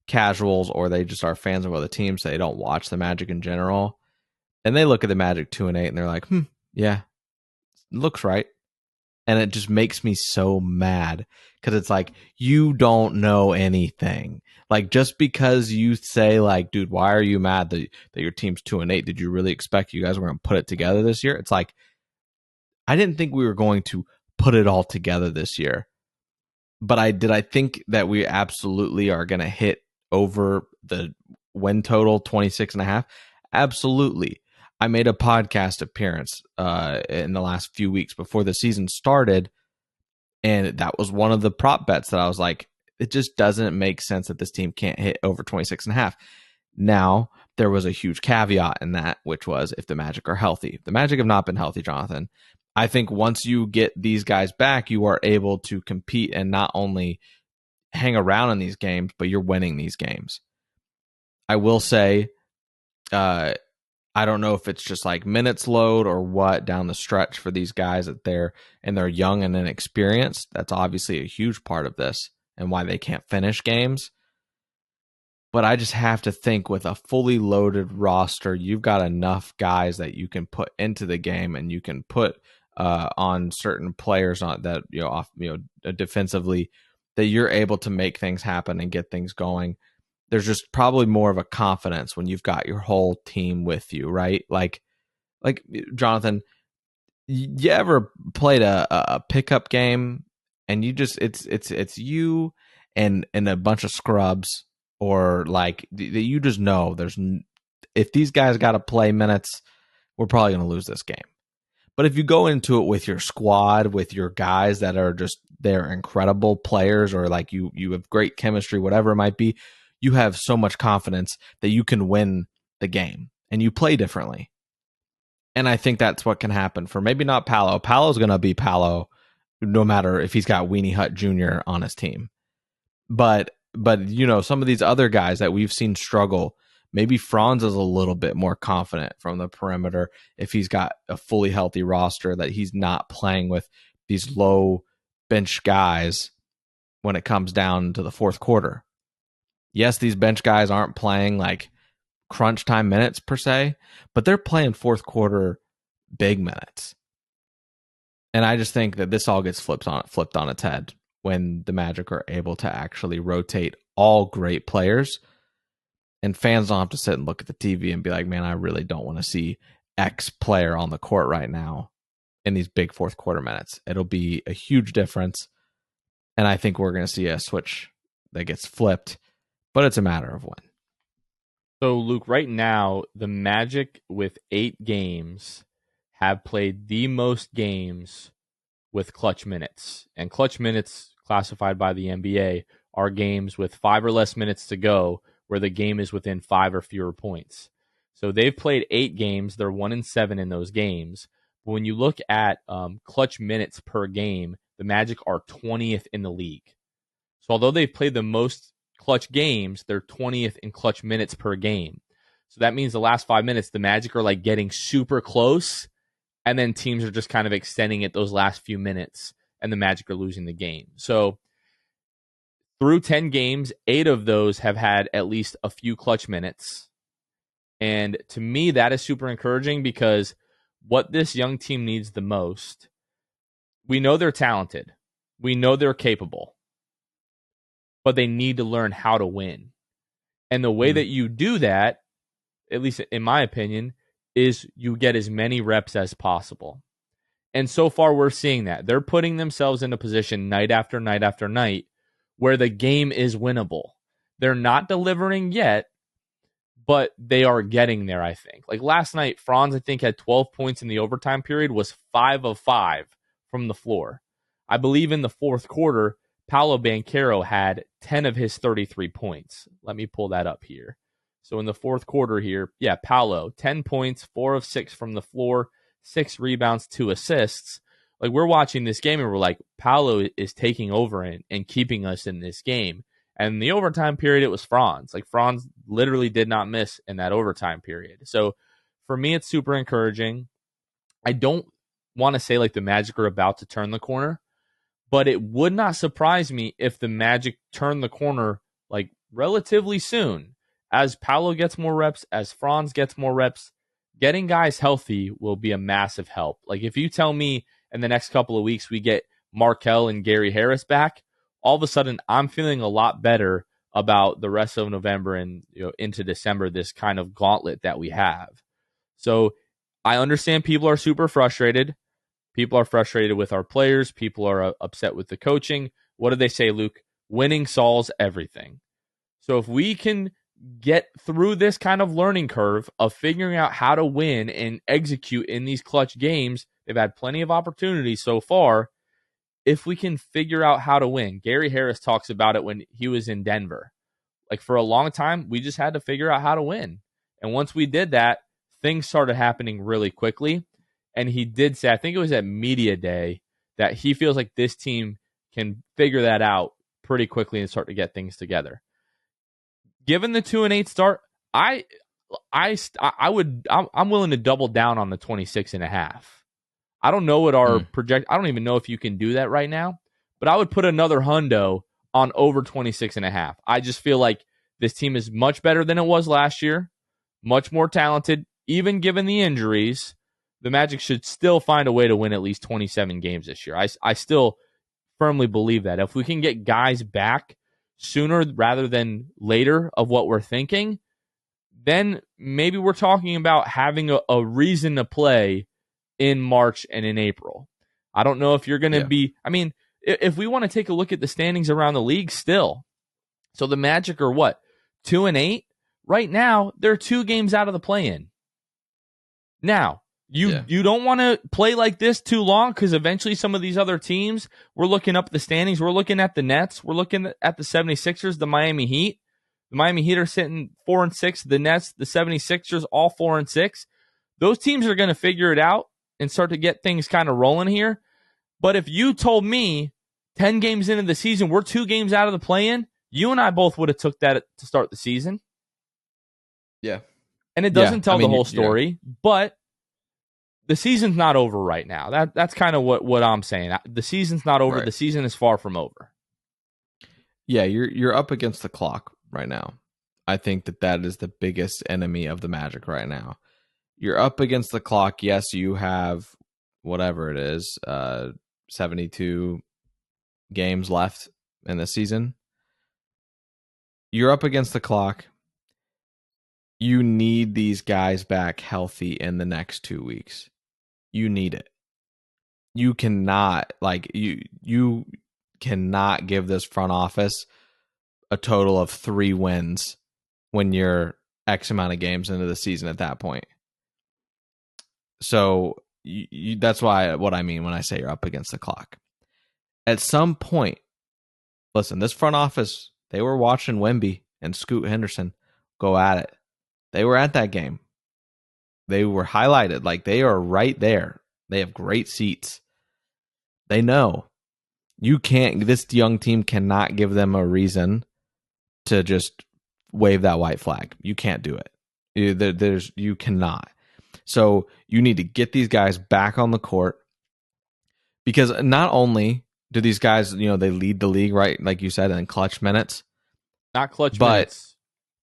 casuals, or they just are fans of other teams, so they don't watch the Magic in general, and they look at the Magic 2-8 and they're like, yeah, looks right. And it just makes me so mad because it's like, you don't know anything. Like, just because you say, like, dude, why are you mad that your team's 2-8? Did you really expect you guys were going to put it together this year? It's like, I didn't think we were going to put it all together this year. But I think that we absolutely are going to hit over the win total 26.5. Absolutely. I made a podcast appearance in the last few weeks before the season started, and that was one of the prop bets that I was like, it just doesn't make sense that this team can't hit over 26.5. Now, there was a huge caveat in that, which was if the Magic are healthy. The Magic have not been healthy, Jonathan. I think once you get these guys back, you are able to compete and not only hang around in these games, but you're winning these games. I will say, I don't know if it's just like minutes load or what down the stretch for these guys that they're young and inexperienced. That's obviously a huge part of this and why they can't finish games. But I just have to think, with a fully loaded roster, you've got enough guys that you can put into the game, and you can put on certain players on that defensively, that you're able to make things happen and get things going. There's just probably more of a confidence when you've got your whole team with you, right? Like, Like, Jonathan, you ever played a pickup game and you just it's you and a bunch of scrubs, or like you just know if these guys got to play minutes, we're probably going to lose this game. But if you go into it with your squad, with your guys that are just they're incredible players, or like you have great chemistry, whatever it might be, you have so much confidence that you can win the game and you play differently. And I think that's what can happen for maybe not Paolo. Paolo's going to be Paolo no matter if he's got Weenie Hut Jr. on his team. But some of these other guys that we've seen struggle, maybe Franz is a little bit more confident from the perimeter if he's got a fully healthy roster, that he's not playing with these low bench guys when it comes down to the fourth quarter. Yes, these bench guys aren't playing like crunch time minutes per se, but they're playing fourth quarter big minutes. And I just think that this all gets flipped on its head when the Magic are able to actually rotate all great players, and fans don't have to sit and look at the TV and be like, man, I really don't want to see X player on the court right now in these big fourth quarter minutes. It'll be a huge difference. And I think we're going to see a switch that gets flipped, but it's a matter of when. So, Luke, right now, the Magic with 8 games have played the most games with clutch minutes. And clutch minutes, classified by the NBA, are games with 5 or less minutes to go where the game is within 5 or fewer points. So they've played 8 games. They're 1-7 in those games. But when you look at clutch minutes per game, the Magic are 20th in the league. So although they've played the most clutch games, they're 20th in clutch minutes per game. So that means the last 5 minutes, the Magic are like getting super close, and then teams are just kind of extending it those last few minutes, and the Magic are losing the game. So through 10 games, 8 of those have had at least a few clutch minutes. And to me, that is super encouraging, because what this young team needs the most, we know they're talented. We know they're capable. But they need to learn how to win. And the way that you do that, at least in my opinion, is you get as many reps as possible. And so far, we're seeing that. They're putting themselves in a position night after night after night where the game is winnable. They're not delivering yet, but they are getting there, I think. Like last night, Franz, I think, had 12 points in the overtime period, was 5 of 5 from the floor. I believe in the fourth quarter, Paolo Banchero had 10 of his 33 points. Let me pull that up here. So in the fourth quarter here, Paolo, 10 points, 4 of 6 from the floor, 6 rebounds, 2 assists. Like, we're watching this game and we're like, Paolo is taking over and keeping us in this game. And in the overtime period, it was Franz. Like, Franz literally did not miss in that overtime period. So for me, it's super encouraging. I don't want to say like the Magic are about to turn the corner, but it would not surprise me if the Magic turn the corner like relatively soon. As Paolo gets more reps, as Franz gets more reps, getting guys healthy will be a massive help. Like, if you tell me in the next couple of weeks we get Markelle and Gary Harris back, all of a sudden I'm feeling a lot better about the rest of November and into December, this kind of gauntlet that we have. So I understand people are super frustrated. People are frustrated with our players. People are upset with the coaching. What do they say, Luke? Winning solves everything. So if we can get through this kind of learning curve of figuring out how to win and execute in these clutch games, they've had plenty of opportunities so far. If we can figure out how to win, Gary Harris talks about it when he was in Denver. Like, for a long time, we just had to figure out how to win. And once we did that, things started happening really quickly. And he did say, I think it was at Media Day, that he feels like this team can figure that out pretty quickly and start to get things together. Given the 2-8 start, I'm willing to double down on the 26.5. I don't know what our project. I don't even know if you can do that right now, but I would put another hundo on over 26.5. I just feel like this team is much better than it was last year, much more talented. Even given the injuries, the Magic should still find a way to win at least 27 games this year. I still firmly believe that. If we can get guys back sooner rather than later of what we're thinking, then maybe we're talking about having a reason to play in March and in April. I don't know if you're going to Yeah. be. I mean, if we want to take a look at the standings around the league still, so the Magic are what, 2-8? Right now, they're 2 games out of the play-in. Now, you don't want to play like this too long because eventually some of these other teams, we're looking up the standings. We're looking at the Nets. We're looking at the 76ers, the Miami Heat. The Miami Heat are sitting 4-6. The Nets, the 76ers, all 4-6. Those teams are going to figure it out and start to get things kind of rolling here. But if you told me 10 games into the season, we're 2 games out of the play-in, you and I both would have took that to start the season. Yeah. And it doesn't tell the whole story, but the season's not over right now. That's kind of what I'm saying. The season's not over. Right. The season is far from over. Yeah, you're up against the clock right now. I think that is the biggest enemy of the Magic right now. You're up against the clock. Yes, you have whatever it is, 72 games left in the season. You're up against the clock. You need these guys back healthy in the next 2 weeks. You need it. You cannot you cannot give this front office a total of 3 wins when you're X amount of games into the season at that point. So that's what I mean when I say you're up against the clock. At some point, listen, this front office, they were watching Wemby and Scoot Henderson go at it. They were at that game. They were highlighted. Like, they are right there. They have great seats. They know this young team cannot give them a reason to just wave that white flag. You can't do it. You cannot. So you need to get these guys back on the court, because not only do these guys, they lead the league, right? Like you said, in clutch minutes. Not clutch minutes.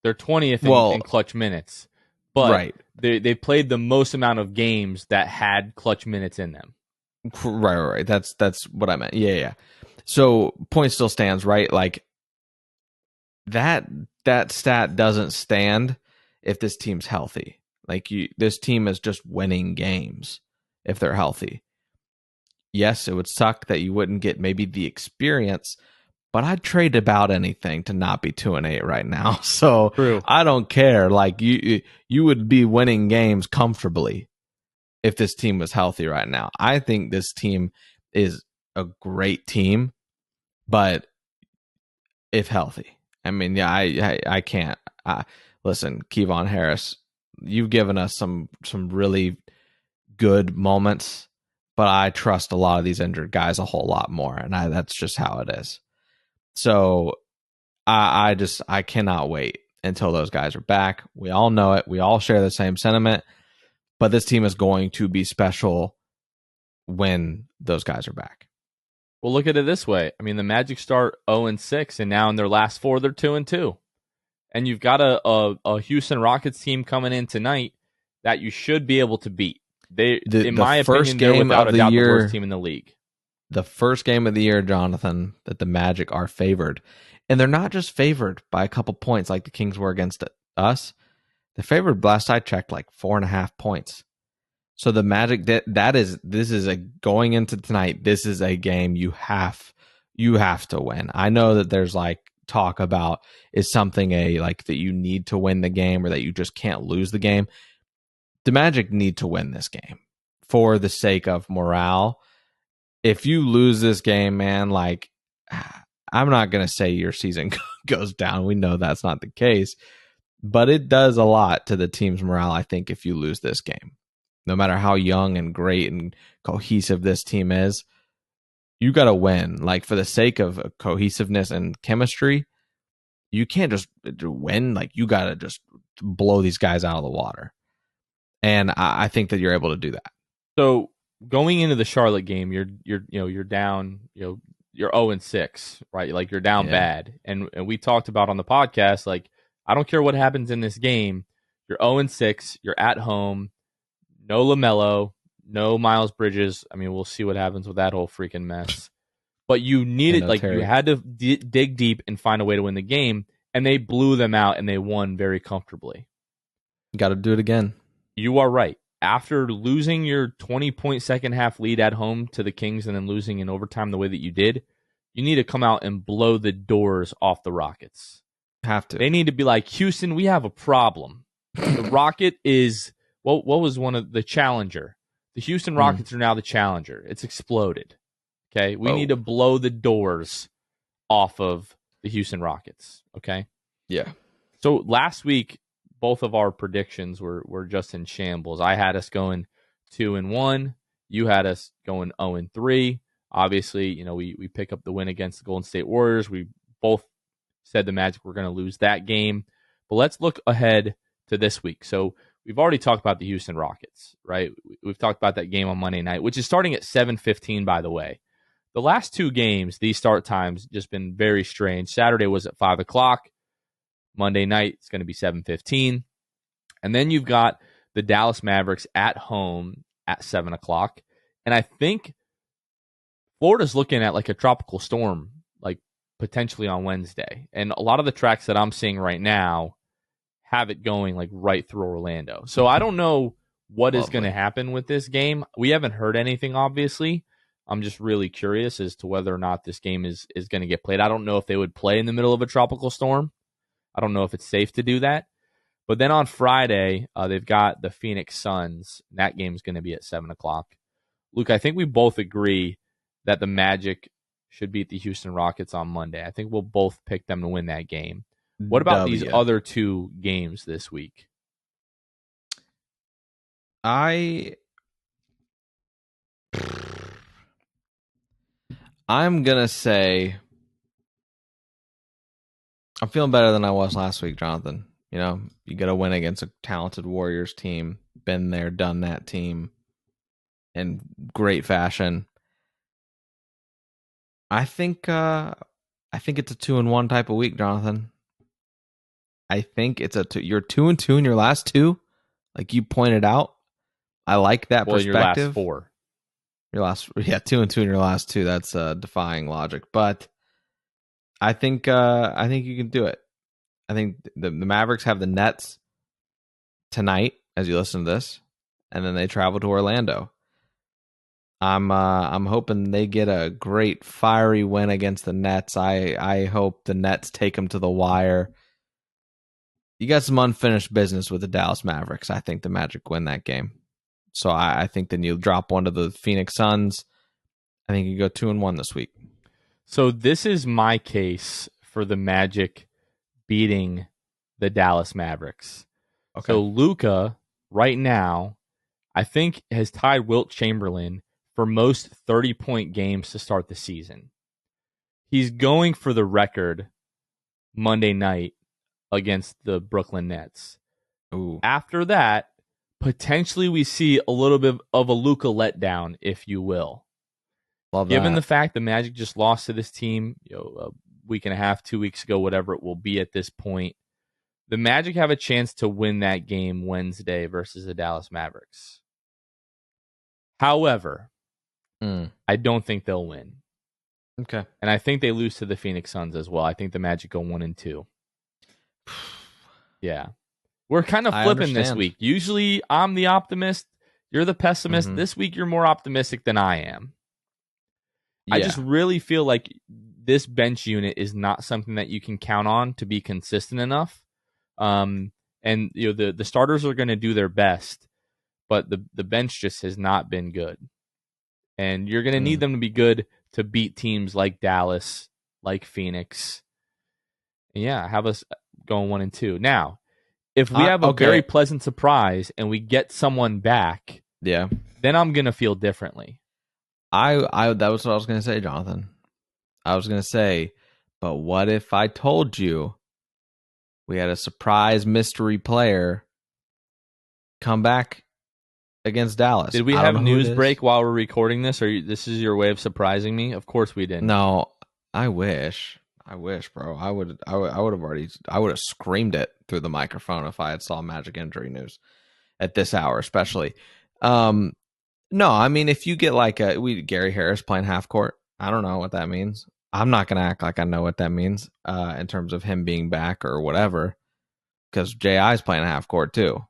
They're 20th in clutch minutes. But right. They played the most amount of games that had clutch minutes in them. Right. That's what I meant. Yeah. So point still stands, right? Like, that stat doesn't stand if this team's healthy. Like, this team is just winning games if they're healthy. Yes, it would suck that you wouldn't get maybe the experience, but I'd trade about anything to not be 2-8 right now. So True. I don't care. Like, you would be winning games comfortably if this team was healthy right now. I think this team is a great team, but if healthy. I mean, yeah, I can't. Listen, Kevon Harris, you've given us some really good moments, but I trust a lot of these injured guys a whole lot more, and that's just how it is. So I cannot wait until those guys are back. We all know it. We all share the same sentiment, but this team is going to be special when those guys are back. Well, look at it this way. I mean, the Magic start 0-6, and now in their last 4, they're 2-2. And you've got a Houston Rockets team coming in tonight that you should be able to beat. In my opinion, they're without a doubt the worst team in the league. The first game of the year, Jonathan, that the Magic are favored. And they're not just favored by a couple points like the Kings were against us. They're favored, last I checked, like 4.5 points. So the Magic, going into tonight, this is a game you have to win. I know that there's like talk about, is something that you need to win the game or that you just can't lose the game. The Magic need to win this game for the sake of morale. If you lose this game, man, like, I'm not going to say your season goes down. We know that's not the case, but it does a lot to the team's morale, I think, if you lose this game. No matter how young and great and cohesive this team is, you got to win. Like, for the sake of cohesiveness and chemistry, you can't just win. Like, you got to just blow these guys out of the water. And I think that you're able to do that. So going into the Charlotte game, you're down, you're 0-6, right? Like, you're down bad. And we talked about on the podcast, like, I don't care what happens in this game. You're 0-6. You're at home. No LaMelo, no Miles Bridges. I mean, we'll see what happens with that whole freaking mess. But you needed, you had to dig deep and find a way to win the game, and they blew them out, and they won very comfortably. Got to do it again. You are right. After losing your 20-point second half lead at home to the Kings and then losing in overtime the way that you did, you need to come out and blow the doors off the Rockets. Have to. They need to be like, Houston, we have a problem. The Rocket is, what was one of the challenger? The Houston Rockets are now the challenger. It's exploded. Okay. We need to blow the doors off of the Houston Rockets. Okay. Yeah. So last week, both of our predictions were just in shambles. I had us going 2-1. You had us going 0-3. Obviously, we pick up the win against the Golden State Warriors. We both said the Magic were going to lose that game. But let's look ahead to this week. So we've already talked about the Houston Rockets, right? We've talked about that game on Monday night, which is starting at 7:15, by the way. The last two games, these start times just been very strange. Saturday was at 5 o'clock. Monday night, it's going to be 7:15. And then you've got the Dallas Mavericks at home at 7 o'clock. And I think Florida's looking at like a tropical storm, like potentially on Wednesday. And a lot of the tracks that I'm seeing right now have it going like right through Orlando. So I don't know what is going to happen with this game. We haven't heard anything, obviously. I'm just really curious as to whether or not this game is going to get played. I don't know if they would play in the middle of a tropical storm. I don't know if it's safe to do that. But then on Friday, they've got the Phoenix Suns. That game's going to be at 7 o'clock. Luke, I think we both agree that the Magic should beat the Houston Rockets on Monday. I think we'll both pick them to win that game. What about these other two games this week? I'm going to say I'm feeling better than I was last week, Jonathan. You got to win against a talented Warriors team. Been there, done that team in great fashion. I think it's a 2-1 type of week, Jonathan. I think it's you're 2-2 in your last two, like you pointed out. I like that perspective. Your last four. 2-2 in your last two. That's defying logic, but I think you can do it. I think the Mavericks have the Nets tonight as you listen to this, and then they travel to Orlando. I'm hoping they get a great fiery win against the Nets. I hope the Nets take them to the wire. You got some unfinished business with the Dallas Mavericks. I think the Magic win that game. So I think then you drop one to the Phoenix Suns. I think you go 2-1 this week. So this is my case for the Magic beating the Dallas Mavericks. Okay. So Luka, right now, I think has tied Wilt Chamberlain for most 30-point games to start the season. He's going for the record Monday night against the Brooklyn Nets. Ooh. After that, potentially we see a little bit of a Luka letdown, if you will. Love Given that. the fact the Magic just lost to this team, a week and a half, 2 weeks ago, whatever it will be at this point, the Magic have a chance to win that game Wednesday versus the Dallas Mavericks. However, I don't think they'll win. Okay. And I think they lose to the Phoenix Suns as well. I think the Magic go 1-2. Yeah. We're kind of flipping this week. Usually I'm the optimist. You're the pessimist. This week you're more optimistic than I am. Yeah. I just really feel like this bench unit is not something that you can count on to be consistent enough. And the starters are going to do their best, but the bench just has not been good. And you're going to need them to be good to beat teams like Dallas, like Phoenix. And yeah, have us going 1-2. Now, if we have a very pleasant surprise and we get someone back, then I'm going to feel differently. That was what I was going to say, Jonathan. I was going to say, but what if I told you we had a surprise mystery player come back against Dallas? Did we have news break while we're recording this, or this is your way of surprising me? Of course we didn't. No, I wish, bro. I would have screamed it through the microphone if I had saw Magic injury news at this hour, especially. No, I mean, if you get like Gary Harris playing half court, I don't know what that means. I'm not going to act like I know what that means in terms of him being back or whatever, because J.I.'s playing half court too.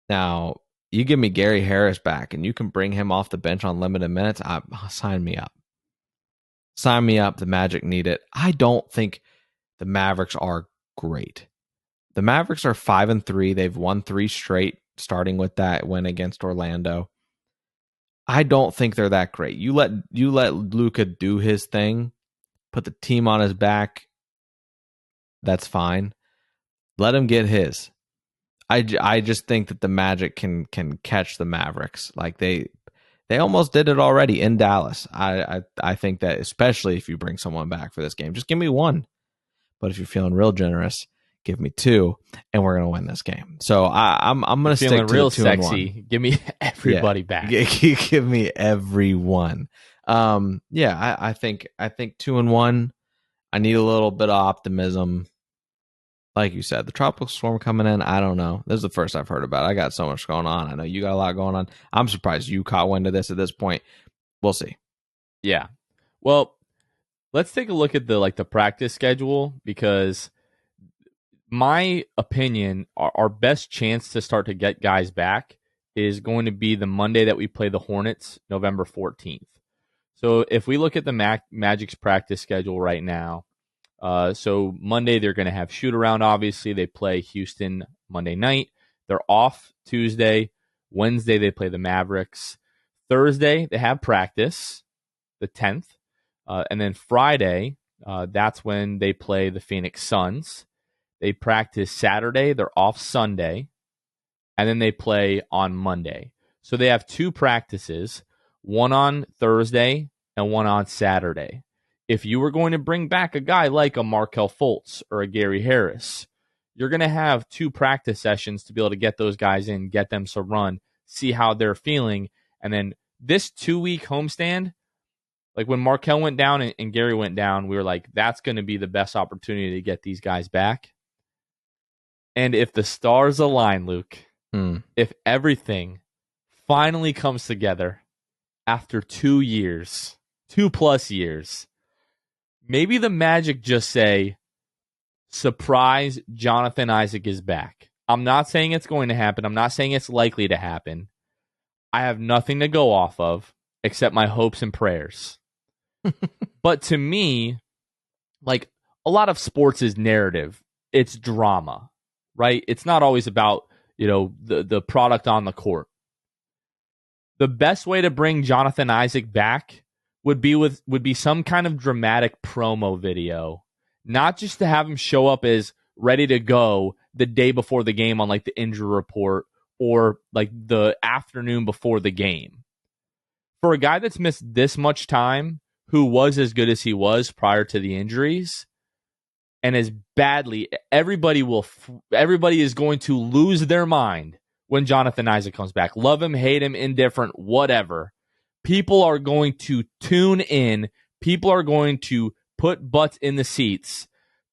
Now, you give me Gary Harris back and you can bring him off the bench on limited minutes. Sign me up. Sign me up. The Magic need it. I don't think the Mavericks are great. The Mavericks are 5-3. They've won 3 straight, starting with that win against Orlando. I don't think they're that great. You let Luka do his thing, put the team on his back. That's fine. Let him get his. I just think that the Magic can catch the Mavericks. Like they almost did it already in Dallas. I think that especially if you bring someone back for this game, just give me one. But if you're feeling real generous, give me 2, and we're gonna win this game. So I'm gonna stick to real the 2 sexy. and 1. Give me everybody back. Give me everyone. I think 2 and 1. I need a little bit of optimism. Like you said, the tropical storm coming in, I don't know. This is the first I've heard about it. I got so much going on. I know you got a lot going on. I'm surprised you caught wind of this at this point. We'll see. Yeah. Well, let's take a look at the practice schedule, because my opinion, our best chance to start to get guys back is going to be the Monday that we play the Hornets, November 14th. So if we look at the Magic's practice schedule right now, so Monday they're going to have shoot around. Obviously, they play Houston Monday night. They're off Tuesday. Wednesday they play the Mavericks. Thursday they have practice, the 10th, and then Friday that's when they play the Phoenix Suns. They practice Saturday. They're off Sunday, and then they play on Monday. So they have 2 practices, one on Thursday and one on Saturday. If you were going to bring back a guy like a Markelle Fultz or a Gary Harris, you're going to have 2 practice sessions to be able to get those guys in, get them some run, see how they're feeling. And then this 2-week homestand, like when Markelle went down and Gary went down, we were like, that's going to be the best opportunity to get these guys back. And if the stars align, Luke, if everything finally comes together after 2 years, 2+ years, maybe the Magic just say, surprise, Jonathan Isaac is back. I'm not saying it's going to happen. I'm not saying it's likely to happen. I have nothing to go off of except my hopes and prayers. But to me, like, a lot of sports is narrative. It's drama, right? It's not always about, the product on the court. The best way to bring Jonathan Isaac back would be some kind of dramatic promo video, not just to have him show up as ready to go the day before the game on like the injury report or like the afternoon before the game. For a guy that's missed this much time, who was as good as he was prior to the injuries, and as badly, everybody is going to lose their mind when Jonathan Isaac comes back. Love him, hate him, indifferent, whatever. People are going to tune in. People are going to put butts in the seats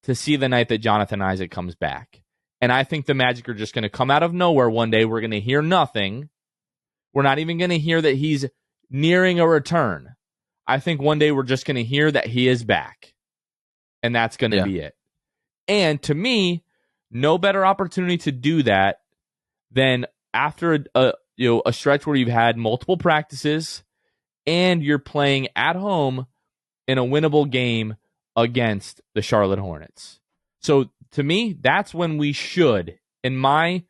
to see the night that Jonathan Isaac comes back. And I think the Magic are just going to come out of nowhere one day. We're going to hear nothing. We're not even going to hear that he's nearing a return. I think one day we're just going to hear that he is back. And that's going to be it. And to me, no better opportunity to do that than after a stretch where you've had multiple practices and you're playing at home in a winnable game against the Charlotte Hornets. So to me, that's when we should, in my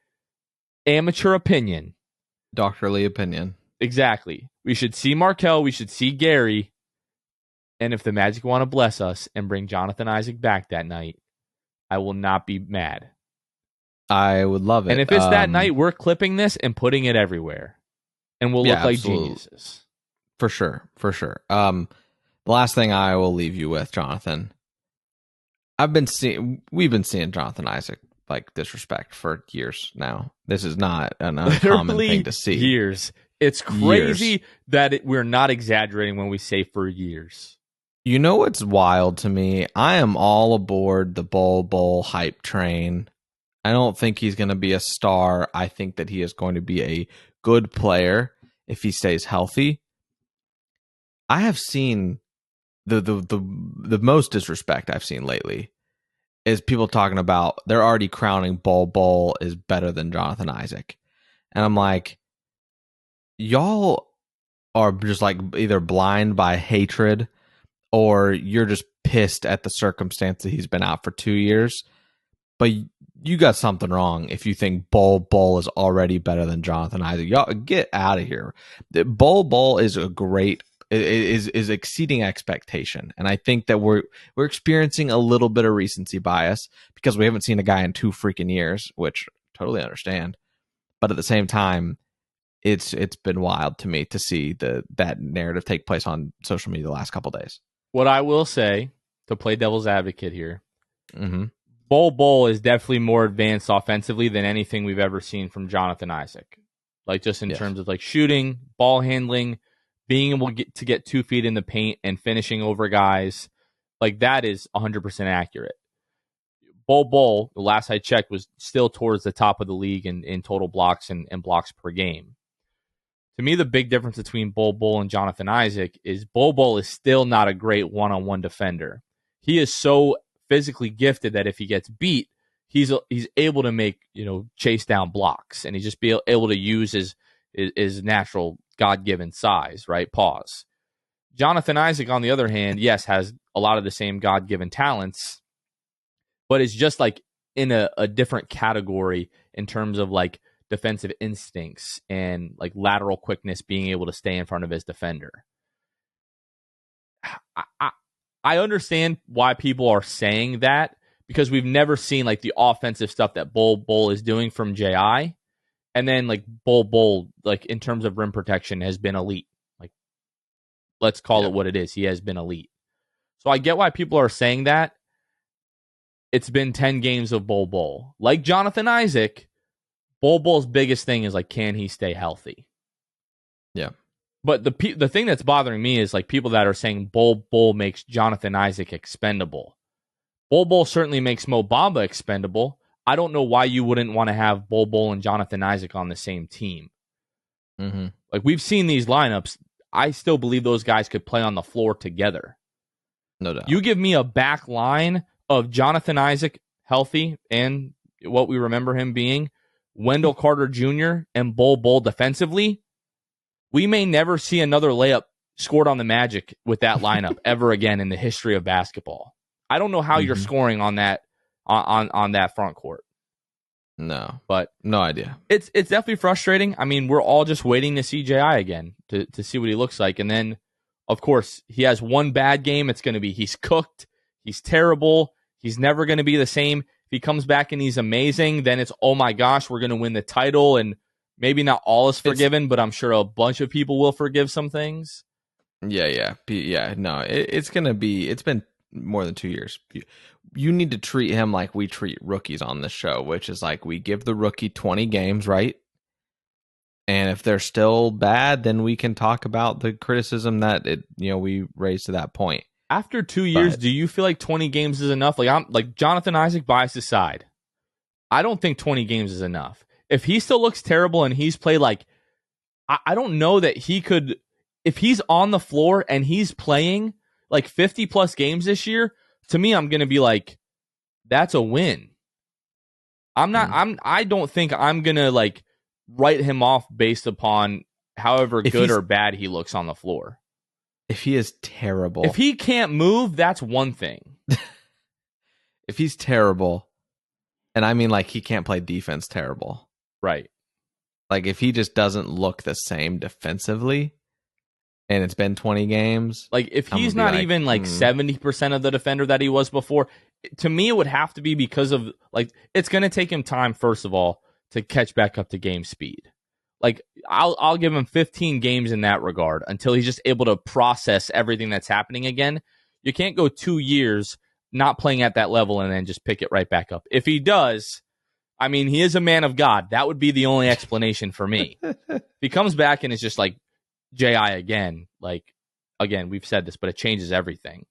amateur opinion, doctorly opinion, exactly, we should see Markelle, we should see Gary, and if the Magic want to bless us and bring Jonathan Isaac back that night, I will not be mad. I would love it. And if it's that night, we're clipping this and putting it everywhere. And we'll look like geniuses. For sure. The last thing I will leave you with, Jonathan. We've been seeing Jonathan Isaac like disrespect for years now. This is not an uncommon thing to see. Years. It's crazy that we're not exaggerating when we say for years. You know what's wild to me? I am all aboard the Bull hype train. I don't think he's going to be a star. I think that he is going to be a good player if he stays healthy. I have seen the most disrespect I've seen lately is people talking about they're already crowning Bull is better than Jonathan Isaac. And I'm like, y'all are just like either blind by hatred or you're just pissed at the circumstance that he's been out for 2 years. But you got something wrong if you think Bull is already better than Jonathan Isaac. Y'all get out of here. Bull is a great is exceeding expectation, and I think that we're experiencing a little bit of recency bias because we haven't seen a guy in 2 freaking years, which I totally understand. But at the same time, it's been wild to me to see that narrative take place on social media the last couple of days. What I will say, to play devil's advocate here, Mm-hmm. Bull is definitely more advanced offensively than anything we've ever seen from Jonathan Isaac. Like just in terms of like shooting, ball handling, being able to get 2 feet in the paint and finishing over guys. Like that is 100% accurate. Bull, the last I checked, was still towards the top of the league in total blocks and blocks per game. To me, the big difference between Bull and Jonathan Isaac is Bull is still not a great one-on-one defender. He is so physically gifted that if he gets beat, he's able to make, chase down blocks, and he's just be able to use his natural God-given size, right? Pause. Jonathan Isaac, on the other hand, yes, has a lot of the same God-given talents, but is just like in a different category in terms of like defensive instincts and like lateral quickness, being able to stay in front of his defender. I understand why people are saying that because we've never seen like the offensive stuff that Bull is doing from JI. And then like Bull, like in terms of rim protection, has been elite. Like, let's call it what it is. He has been elite. So I get why people are saying that. It's been 10 games of Bull. Like Jonathan Isaac, Bull's biggest thing is like, can he stay healthy? Yeah. But the thing that's bothering me is like people that are saying Bull makes Jonathan Isaac expendable. Bull certainly makes Mo Bamba expendable. I don't know why you wouldn't want to have Bull and Jonathan Isaac on the same team. Mm-hmm. Like we've seen these lineups. I still believe those guys could play on the floor together. No doubt. You give me a back line of Jonathan Isaac healthy and what we remember him being, Wendell Carter Jr. and Bull defensively, we may never see another layup scored on the Magic with that lineup ever again in the history of basketball. I don't know how you're scoring on that on that front court. No, but no idea. It's definitely frustrating. I mean, we're all just waiting to see JI again to see what he looks like, and then of course he has one bad game. It's going to be he's cooked. He's terrible. He's never going to be the same. If he comes back and he's amazing, then it's, oh my gosh, we're going to win the title. And maybe not all is forgiven, but I'm sure a bunch of people will forgive some things. Yeah. No, it's going to be, it's been more than 2 years. You need to treat him like we treat rookies on this show, which is like we give the rookie 20 games, right? And if they're still bad, then we can talk about the criticism that we raised to that point. After 2 years, do you feel like 20 games is enough? Like I'm like Jonathan Isaac bias aside, I don't think 20 games is enough. If he still looks terrible and he's played like, I don't know that he could, if he's on the floor and he's playing like 50 plus games this year, to me, I'm going to be like, that's a win. I don't think I'm going to like write him off based upon however good or bad he looks on the floor. If he is terrible. If he can't move, that's one thing. If he's terrible, and I mean like he can't play defense terrible. Right. Like if he just doesn't look the same defensively and it's been 20 games. Like if he's not even like 70% of the defender that he was before, to me it would have to be because of like it's going to take him time, first of all, to catch back up to game speed. Like I'll give him 15 games in that regard until he's just able to process everything that's happening again. You can't go 2 years not playing at that level and then just pick it right back up. If he does, I mean, he is a man of God. That would be the only explanation for me. If he comes back and it's just like JI again, like, again, we've said this, but it changes everything.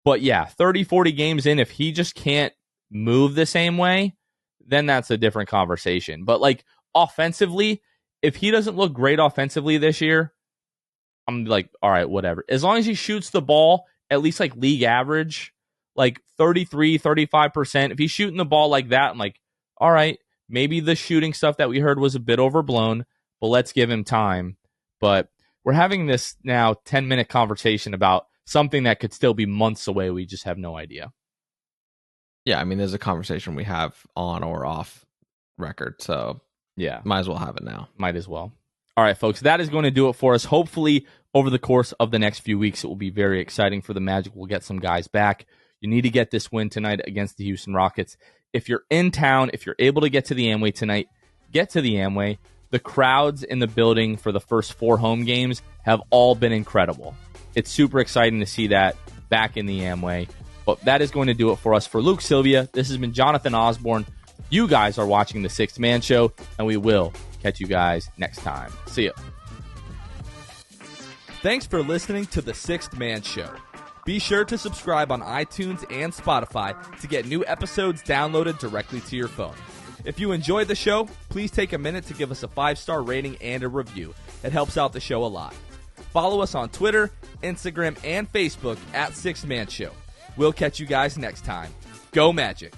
But yeah, 30, 40 games in, if he just can't move the same way, then that's a different conversation. But like offensively, if he doesn't look great offensively this year, I'm like, all right, whatever. As long as he shoots the ball at least like league average, like 33, 35%, if he's shooting the ball like that, I'm like, all right, Maybe the shooting stuff that we heard was a bit overblown, but let's give him time. But we're having this now 10-minute conversation about something that could still be months away. We just have no idea. Yeah, I mean, there's a conversation we have on or off record, so yeah, might as well have it now. Might as well. All right, folks, that is going to do it for us. Hopefully, over the course of the next few weeks, it will be very exciting for the Magic. We'll get some guys back. You need to get this win tonight against the Houston Rockets. If you're in town, if you're able to get to the Amway tonight, get to the Amway. The crowds in the building for the first 4 home games have all been incredible. It's super exciting to see that back in the Amway. But that is going to do it for us. For Luke Sylvia, this has been Jonathan Osborne. You guys are watching The Sixth Man Show, and we will catch you guys next time. See ya. Thanks for listening to The Sixth Man Show. Be sure to subscribe on iTunes and Spotify to get new episodes downloaded directly to your phone. If you enjoyed the show, please take a minute to give us a 5-star rating and a review. It helps out the show a lot. Follow us on Twitter, Instagram, and Facebook at Sixth Man Show. We'll catch you guys next time. Go Magic!